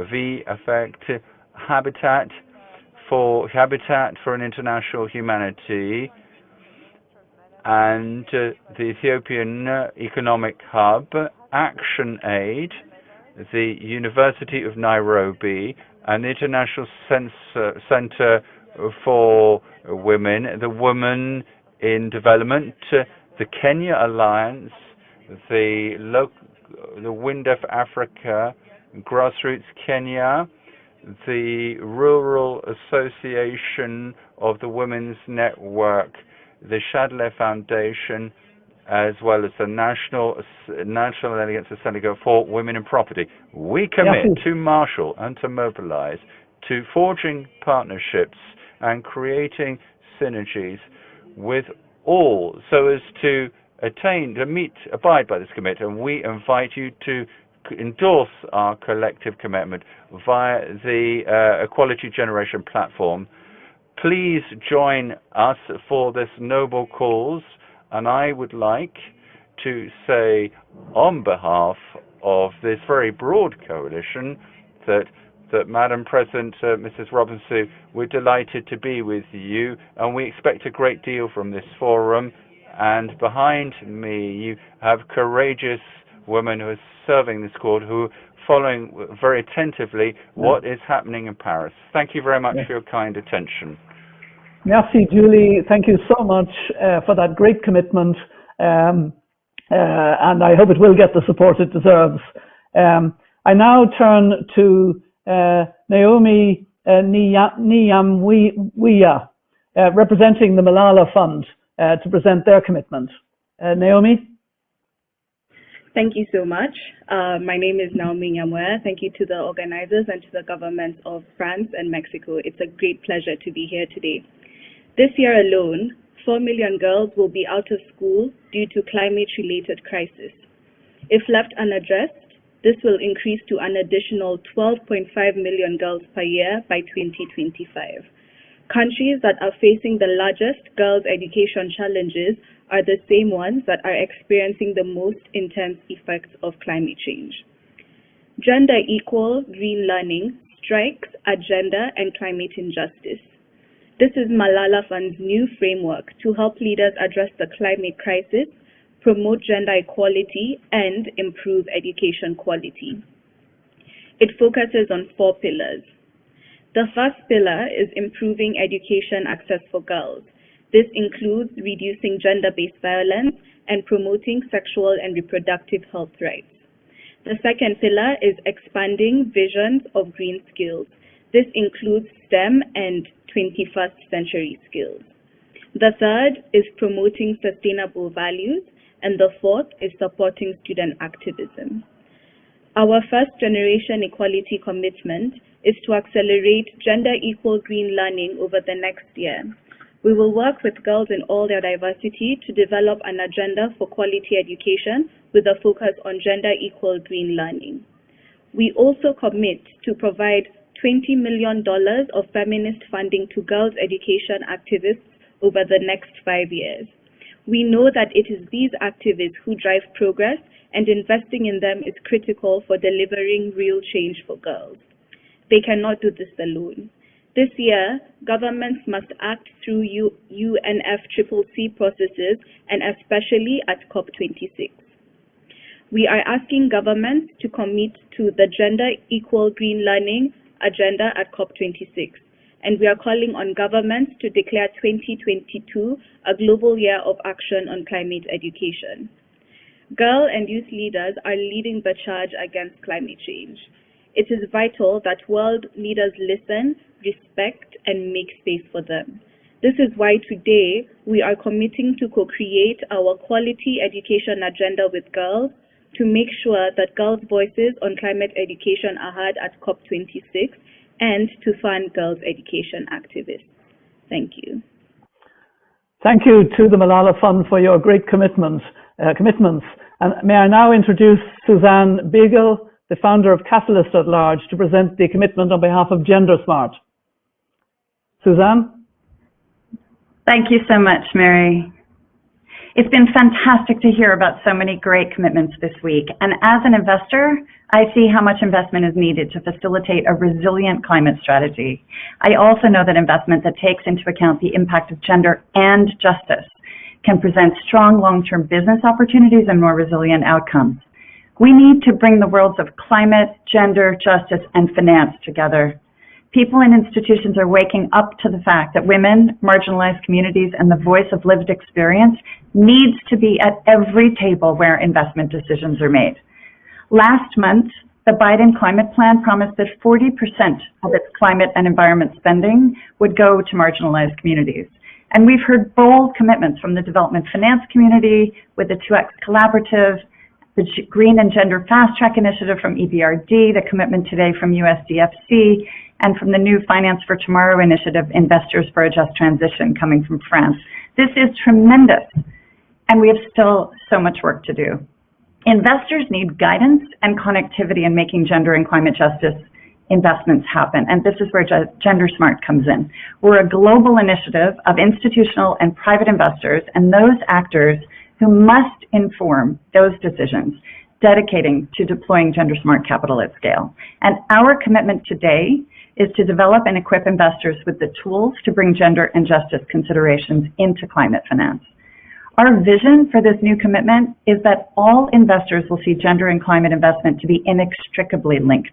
V-Effect, Habitat for an International Humanity, and the Ethiopian Economic Hub, Action Aid, the University of Nairobi, and the International Center for Women, the Women in Development, the Kenya Alliance, the WINDEF Africa, Grassroots Kenya, the Rural Association of the Women's Network, the Shadley Foundation, as well as the National Alliance Assembly for Women in Property. We commit to marshal and to mobilize, to forging partnerships and creating synergies with all so as to abide by this commitment. And we invite you to endorse our collective commitment via the Equality Generation platform. Please join us for this noble cause, and I would like to say on behalf of this very broad coalition that Madam President, Mrs. Robinson, we're delighted to be with you, and we expect a great deal from this forum. And behind me, you have courageous women who are serving this cause, who are following very attentively what is happening in Paris. Thank you very much for your kind attention. Merci, Julie. Thank you so much for that great commitment, and I hope it will get the support it deserves. I now turn to Naomi Nyamwiya, representing the Malala Fund, to present their commitment. Naomi? Thank you so much. My name is Naomi Nyamwiya. Thank you to the organizers and to the governments of France and Mexico. It's a great pleasure to be here today. This year alone, 4 million girls will be out of school due to climate-related crisis. If left unaddressed, this will increase to an additional 12.5 million girls per year by 2025. Countries that are facing the largest girls' education challenges are the same ones that are experiencing the most intense effects of climate change. Gender equal green learning strikes at gender and climate injustice. This is Malala Fund's new framework to help leaders address the climate crisis, promote gender equality, and improve education quality. It focuses on 4 pillars. The first pillar is improving education access for girls. This includes reducing gender-based violence and promoting sexual and reproductive health rights. The second pillar is expanding visions of green skills. This includes STEM and 21st century skills. The third is promoting sustainable values, and the fourth is supporting student activism. Our first generation equality commitment is to accelerate gender equal green learning over the next year. We will work with girls in all their diversity to develop an agenda for quality education with a focus on gender equal green learning. We also commit to provide $20 million of feminist funding to girls' education activists over the next 5 years. We know that it is these activists who drive progress, and investing in them is critical for delivering real change for girls. They cannot do this alone. This year, governments must act through UNFCCC processes, and especially at COP26. We are asking governments to commit to the Gender Equal Green Learning agenda at COP26, and we are calling on governments to declare 2022 a global year of action on climate education. Girl and youth leaders are leading the charge against climate change. It is vital that world leaders listen, respect, and make space for them. This is why today we are committing to co-create our quality education agenda with girls to make sure that girls' voices on climate education are heard at COP26 and to fund girls' education activists. Thank you. Thank you to the Malala Fund for your great commitments. And may I now introduce Suzanne Beagle, the founder of Catalyst at Large, to present the commitment on behalf of Gender Smart. Suzanne? Thank you so much, Mary. It's been fantastic to hear about so many great commitments this week. And as an investor, I see how much investment is needed to facilitate a resilient climate strategy. I also know that investment that takes into account the impact of gender and justice can present strong long-term business opportunities and more resilient outcomes. We need to bring the worlds of climate, gender, justice, and finance together. People and institutions are waking up to the fact that women, marginalized communities, and the voice of lived experience needs to be at every table where investment decisions are made. Last month, the Biden climate plan promised that 40% of its climate and environment spending would go to marginalized communities. And we've heard bold commitments from the development finance community with the 2X Collaborative, the Green and Gender Fast Track Initiative from EBRD, the commitment today from USDFC, and from the new Finance for Tomorrow initiative, Investors for a Just Transition, coming from France. This is tremendous, and we have still so much work to do. Investors need guidance and connectivity in making gender and climate justice investments happen, and this is where Gender Smart comes in. We're a global initiative of institutional and private investors and those actors who must inform those decisions, dedicating to deploying Gender Smart capital at scale. And our commitment today is to develop and equip investors with the tools to bring gender and justice considerations into climate finance. Our vision for this new commitment is that all investors will see gender and climate investment to be inextricably linked.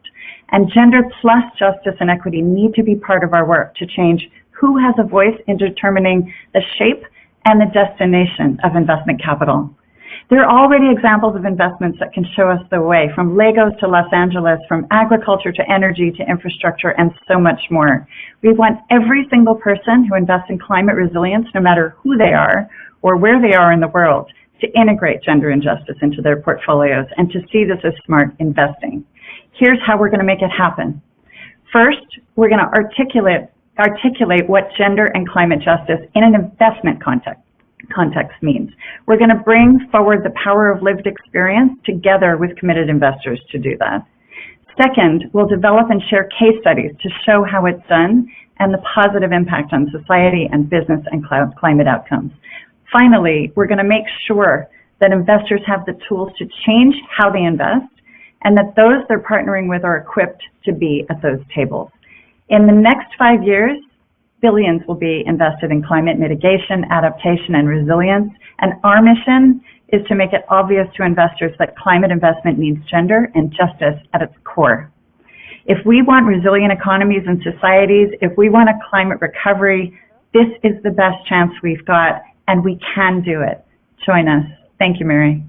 And gender plus justice and equity need to be part of our work to change who has a voice in determining the shape and the destination of investment capital. There are already examples of investments that can show us the way, from Lagos to Los Angeles, from agriculture to energy to infrastructure, and so much more. We want every single person who invests in climate resilience, no matter who they are or where they are in the world, to integrate gender and justice into their portfolios and to see this as smart investing. Here's how we're going to make it happen. First, we're going to articulate what gender and climate justice in an investment context means. We're going to bring forward the power of lived experience together with committed investors to do that. Second, we'll develop and share case studies to show how it's done and the positive impact on society and business and climate outcomes. Finally, we're going to make sure that investors have the tools to change how they invest and that those they're partnering with are equipped to be at those tables. In the next 5 years, billions will be invested in climate mitigation, adaptation, and resilience. And our mission is to make it obvious to investors that climate investment needs gender and justice at its core. If we want resilient economies and societies, if we want a climate recovery, this is the best chance we've got, and we can do it. Join us. Thank you, Mary.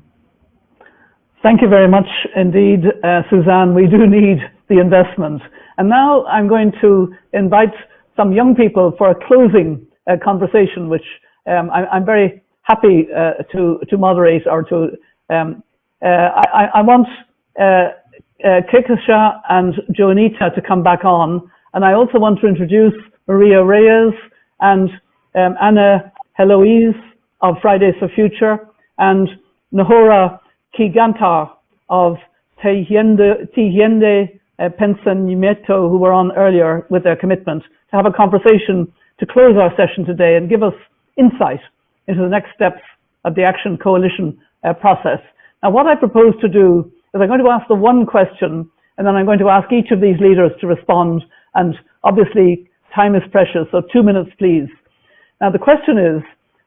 Thank you very much indeed, Suzanne. We do need the investment. And now I'm going to invite some young people for a closing conversation, which I'm very happy to moderate or to. I want Kekasha and Joanita to come back on, and I also want to introduce Maria Reyes and Anna Heloise of Fridays for Future and Nahora Kigantar of Tihiende Pence and Nieto, who were on earlier with their commitment, to have a conversation to close our session today and give us insight into the next steps of the Action Coalition process. Now, what I propose to do is I'm going to ask the one question, and then I'm going to ask each of these leaders to respond, and obviously time is precious, so 2 minutes, please. Now, the question is,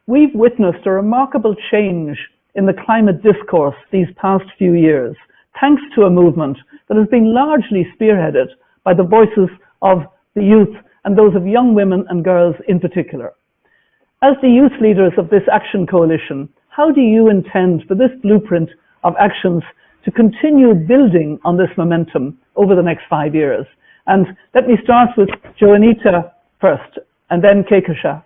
we've witnessed a remarkable change in the climate discourse these past few years, thanks to a movement that has been largely spearheaded by the voices of the youth and those of young women and girls in particular. As the youth leaders of this Action Coalition, how do you intend for this blueprint of actions to continue building on this momentum over the next 5 years? And let me start with Joanita first, and then Kekasha.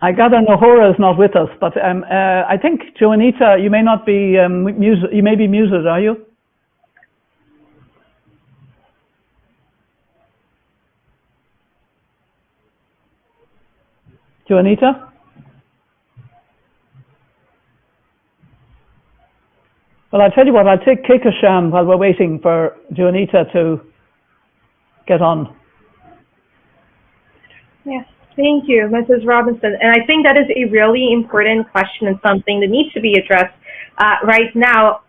I gather Nahora is not with us, but I think, Joanita, you may not be muted. You may be muted, are you? Joanita? Well, I'll tell you what, I'll take Kekasham while we're waiting for Joanita to get on. Yes. Thank you, Mrs. Robinson. And I think that is a really important question and something that needs to be addressed right now.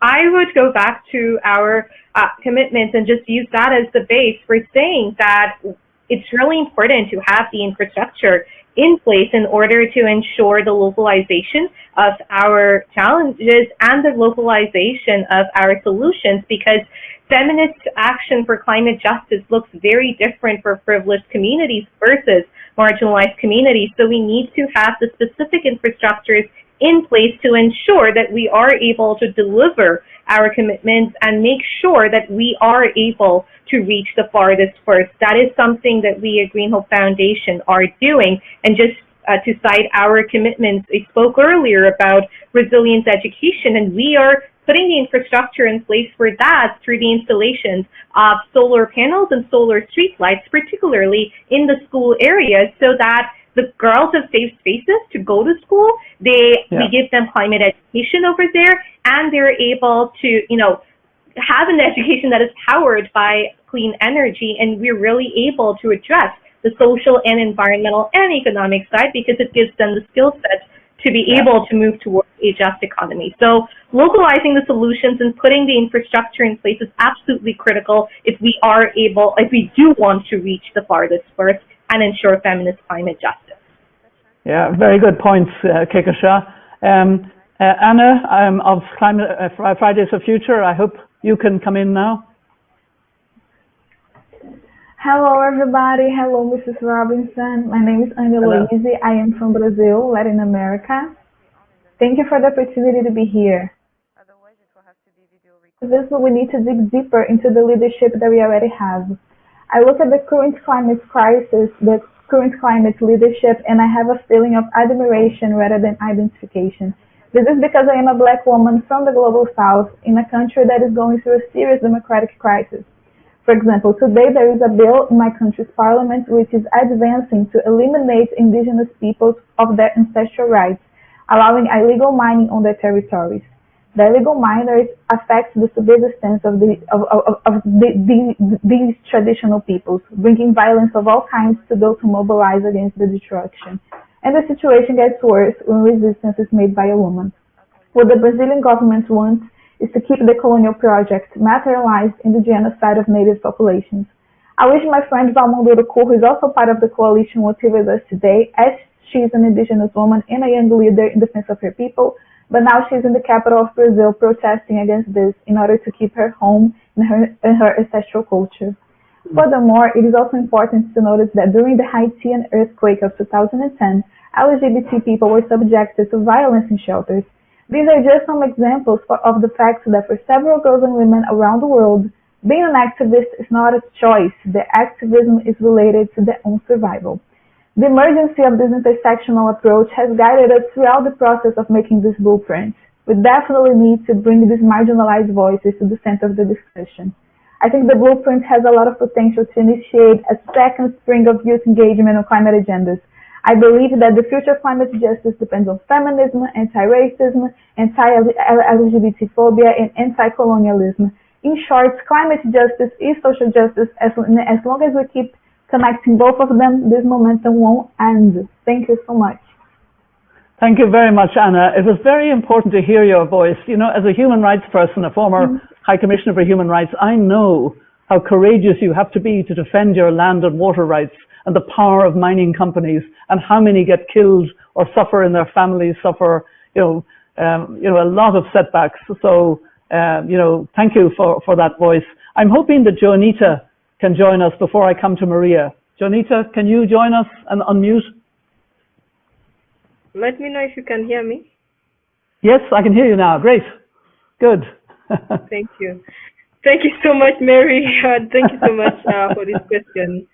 I would go back to our commitments and just use that as the base for saying that it's really important to have the infrastructure in place in order to ensure the localization of our challenges and the localization of our solutions, because feminist action for climate justice looks very different for privileged communities versus marginalized communities. So we need to have the specific infrastructures in place to ensure that we are able to deliver our commitments and make sure that we are able to reach the farthest first. That is something that we at Green Hope Foundation are doing. And just to cite our commitments, I spoke earlier about resilience education, and we are putting the infrastructure in place for that through the installations of solar panels and solar street lights, particularly in the school areas, so that the girls have safe spaces to go to school. We give them climate education over there, and they're able to, have an education that is powered by clean energy, and we're really able to address the social and environmental and economic side because it gives them the skill set to be able to move towards a just economy. So localizing the solutions and putting the infrastructure in place is absolutely critical if we do want to reach the farthest first and ensure feminist climate justice. Yeah, very good points, Kekasha. Anna of Fridays for Future, I hope you can come in now. Hello, everybody. Hello, Mrs. Robinson. My name is Ana Louise. I am from Brazil, Latin America. Thank you for the opportunity to be here. We need to dig deeper into the leadership that we already have. I look at the current climate crisis, the current climate leadership, and I have a feeling of admiration rather than identification. This is because I am a Black woman from the Global South in a country that is going through a serious democratic crisis. For example, today there is a bill in my country's parliament which is advancing to eliminate indigenous peoples of their ancestral rights, allowing illegal mining on their territories. The illegal miners affect the subsistence of these traditional peoples, bringing violence of all kinds to those who mobilize against the destruction. And the situation gets worse when resistance is made by a woman. What the Brazilian government wants is to keep the colonial project materialized in the genocide of native populations. I wish my friend Valmondoro, who is also part of the coalition, was here with us today, as she is an indigenous woman and a young leader in defense of her people, but now she's in the capital of Brazil protesting against this in order to keep her home and her ancestral culture. Furthermore, it is also important to notice that during the Haitian earthquake of 2010, LGBT people were subjected to violence in shelters. These are just some examples of the fact that for several girls and women around the world, being an activist is not a choice. The activism is related to their own survival. The emergency of this intersectional approach has guided us throughout the process of making this blueprint. We definitely need to bring these marginalized voices to the center of the discussion. I think the blueprint has a lot of potential to initiate a second spring of youth engagement on climate agendas. I believe that the future of climate justice depends on feminism, anti-racism, anti-LGBT phobia, and anti-colonialism. In short, climate justice is social justice. As long as we keep connecting both of them, this momentum won't end. Thank you so much. Thank you very much, Anna. It was very important to hear your voice. You know, as a human rights person, a former High Commissioner for Human Rights, I know how courageous you have to be to defend your land and water rights and the power of mining companies, and how many get killed or suffer and their families suffer, a lot of setbacks. So, thank you for that voice. I'm hoping that Jonita can join us before I come to Maria. Jonita, can you join us and unmute? Let me know if you can hear me. Yes, I can hear you now. Great. Good. Thank you. Thank you so much, Mary. Thank you so much for this question.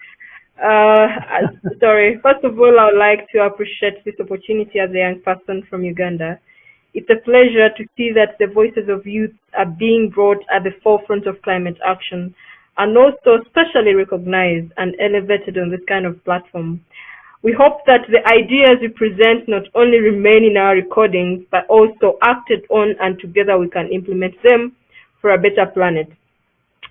Sorry. First of all, I would like to appreciate this opportunity as a young person from Uganda. It's a pleasure to see that the voices of youth are being brought at the forefront of climate action, and also specially recognized and elevated on this kind of platform. We hope that the ideas we present not only remain in our recordings, but also acted on, and together we can implement them for a better planet.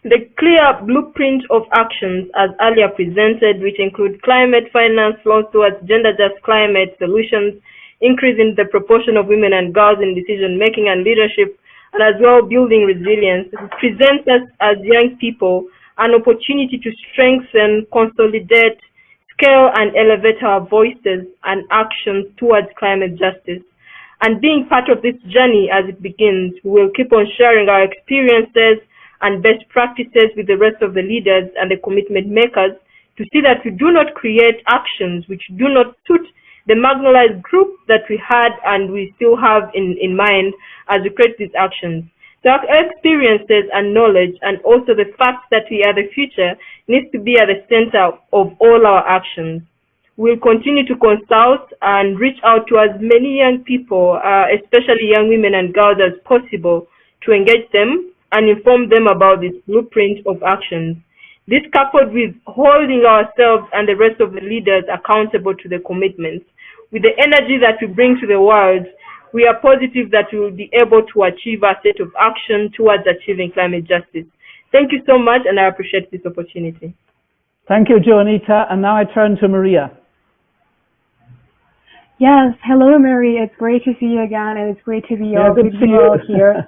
The clear blueprint of actions as earlier presented, which include climate finance, laws towards gender-just climate solutions, increasing the proportion of women and girls in decision-making and leadership, and as well building resilience, presents us as young people an opportunity to strengthen, consolidate, scale and elevate our voices and actions towards climate justice. And being part of this journey as it begins, we will keep on sharing our experiences and best practices with the rest of the leaders and the commitment makers to see that we do not create actions which do not suit the marginalized group that we had and we still have in mind as we create these actions. So our experiences and knowledge, and also the fact that we are the future, needs to be at the center of all our actions. We'll continue to consult and reach out to as many young people, especially young women and girls, as possible, to engage them and inform them about this blueprint of actions. This, coupled with holding ourselves and the rest of the leaders accountable to the commitments, with the energy that we bring to the world, we are positive that we will be able to achieve a set of action towards achieving climate justice. Thank you so much, and I appreciate this opportunity. Thank you, Jonita. And now I turn to Maria. Yes, hello, Mary. It's great to see you again, and it's great to be with you all here.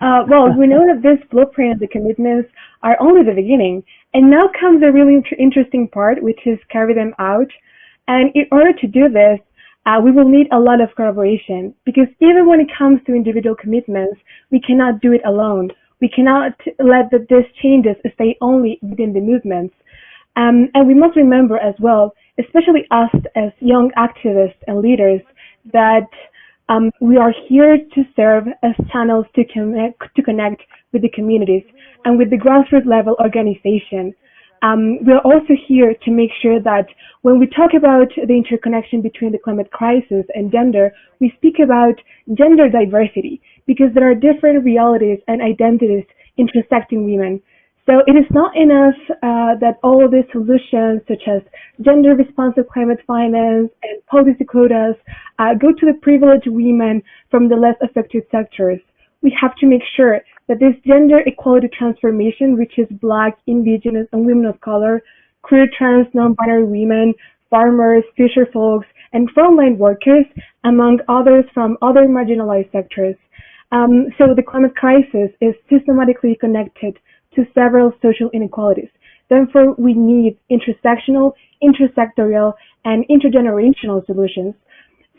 Well, we know that this blueprint and the commitments are only the beginning, and now comes a really interesting part, which is carry them out. And in order to do this, we will need a lot of collaboration, because even when it comes to individual commitments, we cannot do it alone. We cannot let these changes stay only within the movements. And we must remember as well, especially us as young activists and leaders, that we are here to serve as channels to connect with the communities and with the grassroots level organization. We are also here to make sure that when we talk about the interconnection between the climate crisis and gender, we speak about gender diversity, because there are different realities and identities intersecting women. So it is not enough that all of these solutions, such as gender responsive climate finance and policy quotas, go to the privileged women from the less affected sectors. We have to make sure that this gender equality transformation reaches Black, Indigenous, and women of color, queer, trans, non-binary women, farmers, fisher folks, and frontline workers, among others from other marginalized sectors. So the climate crisis is systematically connected to several social inequalities. Therefore, we need intersectional, intersectorial, and intergenerational solutions.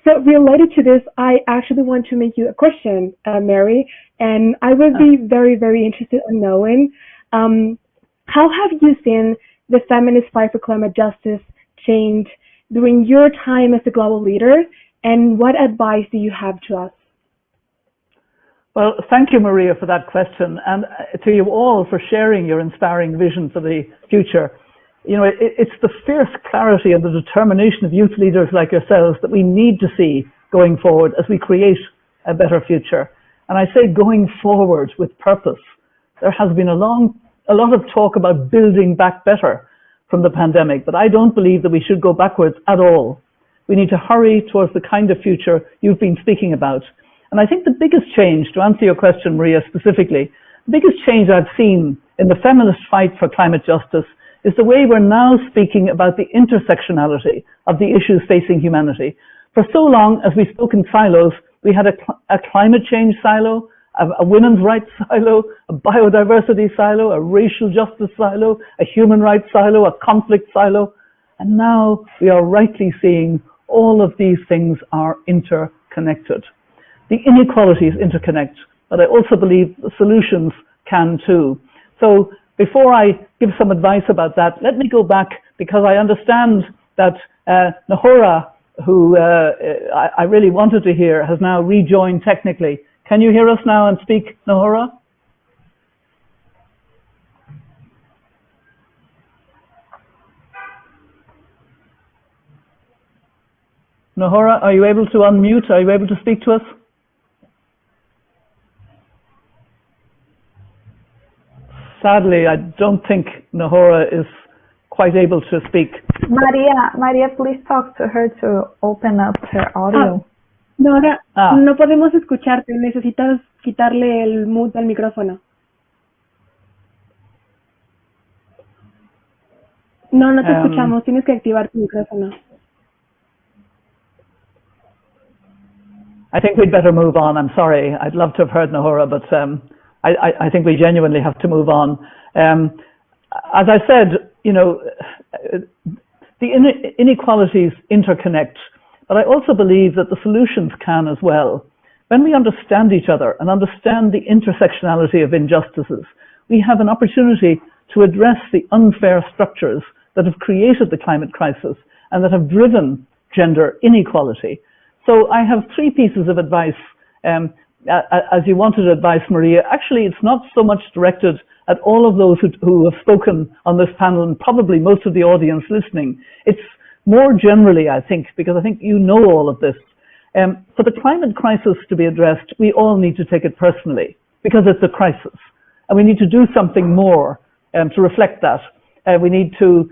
So related to this, I actually want to make you a question, Mary, and I would be very, very interested in knowing, how have you seen the feminist fight for climate justice change during your time as a global leader, and what advice do you have to us? Well, thank you, Maria, for that question, and to you all for sharing your inspiring vision for the future. You know, it's the fierce clarity and the determination of youth leaders like yourselves that we need to see going forward as we create a better future. And I say going forward with purpose. There has been a lot of talk about building back better from the pandemic, but I don't believe that we should go backwards at all. We need to hurry towards the kind of future you've been speaking about. And I think the biggest change, to answer your question, Maria, specifically, the biggest change I've seen in the feminist fight for climate justice is the way we're now speaking about the intersectionality of the issues facing humanity. For so long, as we spoke in silos, we had a climate change silo, a women's rights silo, a biodiversity silo, a racial justice silo, a human rights silo, a conflict silo. And now we are rightly seeing all of these things are interconnected. The inequalities interconnect, but I also believe the solutions can too. So before I give some advice about that, let me go back, because I understand that Nahora, who I really wanted to hear, has now rejoined technically. Can you hear us now and speak, Nahora? Nahora, are you able to unmute? Are you able to speak to us? Sadly, I don't think Nahora is quite able to speak. Maria, please talk to her to open up her audio. Nora, no podemos escucharte. Necesitas quitarle el mute al micrófono. No te escuchamos. Tienes que activar tu micrófono. I think we'd better move on. I'm sorry. I'd love to have heard Nahora, but I think we genuinely have to move on. As I said, you know, the inequalities interconnect, but I also believe that the solutions can as well. When we understand each other and understand the intersectionality of injustices, we have an opportunity to address the unfair structures that have created the climate crisis and that have driven gender inequality. So I have three pieces of advice. As you wanted advice, Maria, actually it's not so much directed at all of those who have spoken on this panel and probably most of the audience listening. It's more generally, I think, because I think you know all of this. For the climate crisis to be addressed, we all need to take it personally because it's a crisis. And we need to do something more to reflect that. We need to,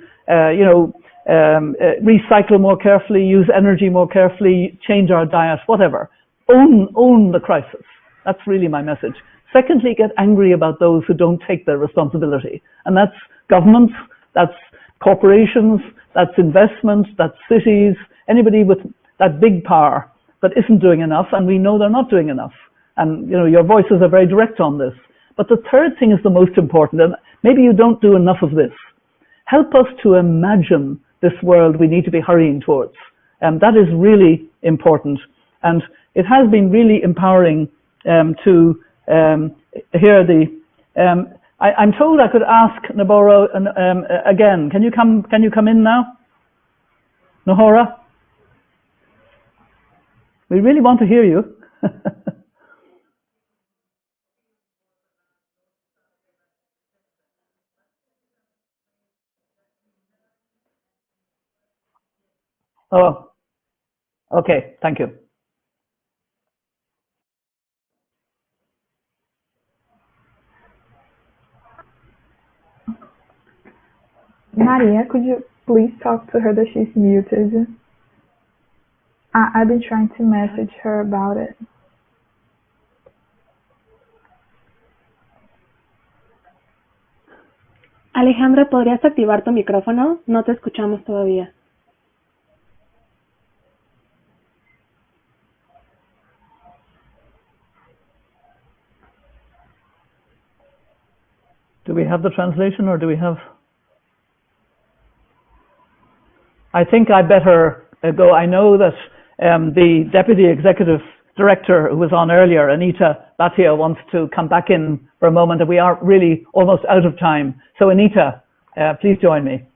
recycle more carefully, use energy more carefully, change our diet, whatever. Own the crisis. That's really my message. Secondly, get angry about those who don't take their responsibility. And that's governments, that's corporations, that's investments, that's cities, anybody with that big power that isn't doing enough, and we know they're not doing enough. And, you know, your voices are very direct on this. But the third thing is the most important, and maybe you don't do enough of this. Help us to imagine this world we need to be hurrying towards. That is really important. And it has been really empowering to hear the... I'm told I could ask Naboro again. Can you come in now? Nahora? We really want to hear you. Oh, okay, thank you. Maria, could you please talk to her that she's muted? I've been trying to message her about it. Alejandra, ¿podrías activar tu micrófono? No te escuchamos todavía. Do we have the translation, or do we have... I think I better go. I know that the Deputy Executive Director who was on earlier, Anita Bhatia, wants to come back in for a moment, and we are really almost out of time. So Anita, please join me.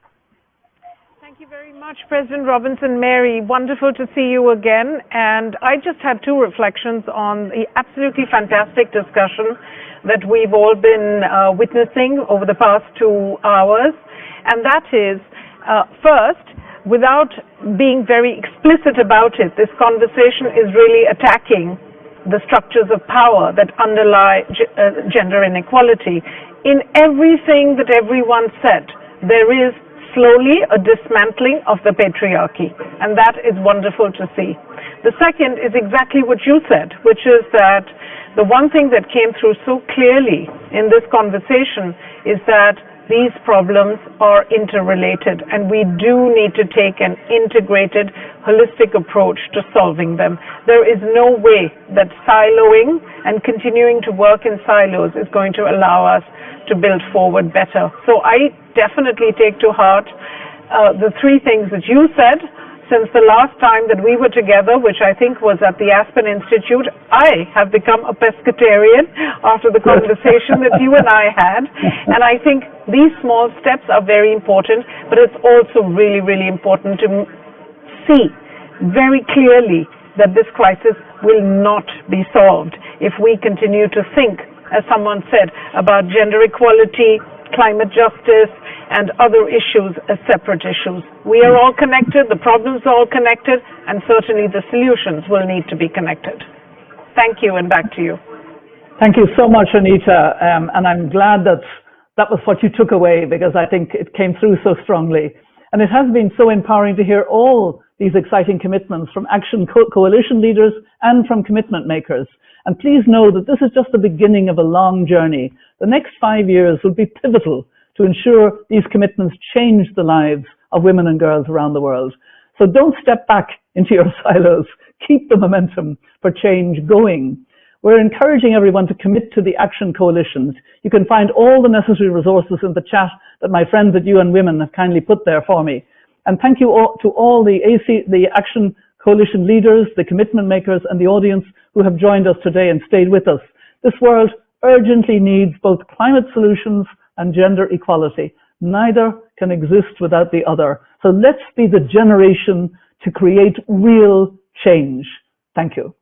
Thank you very much, President Robinson. Mary, wonderful to see you again. And I just had two reflections on the absolutely fantastic discussion that we've all been witnessing over the past 2 hours. And that is, first, without being very explicit about it, this conversation is really attacking the structures of power that underlie gender inequality. In everything that everyone said, there is slowly a dismantling of the patriarchy, and that is wonderful to see. The second is exactly what you said, which is that the one thing that came through so clearly in this conversation is that these problems are interrelated, and we do need to take an integrated, holistic approach to solving them. There is no way that siloing and continuing to work in silos is going to allow us to build forward better. So I definitely take to heart the three things that you said. Since the last time that we were together, which I think was at the Aspen Institute, I have become a pescatarian after the conversation that you and I had. And I think these small steps are very important, but it's also really, really important to see very clearly that this crisis will not be solved if we continue to think, as someone said, about gender equality, climate justice, and other issues as separate issues. We are all connected, the problems are all connected, and certainly the solutions will need to be connected. Thank you, and back to you. Thank you so much, Anita, and I'm glad that was what you took away, because I think it came through so strongly. And it has been so empowering to hear all these exciting commitments from Action Coalition leaders and from commitment makers. And please know that this is just the beginning of a long journey. The next 5 years will be pivotal to ensure these commitments change the lives of women and girls around the world. So don't step back into your silos. Keep the momentum for change going. We're encouraging everyone to commit to the Action Coalitions. You can find all the necessary resources in the chat that my friends at UN Women have kindly put there for me. And thank you all, to all the Action Coalition leaders, the commitment makers, and the audience who have joined us today and stayed with us. This world urgently needs both climate solutions and gender equality. Neither can exist without the other. So let's be the generation to create real change. Thank you.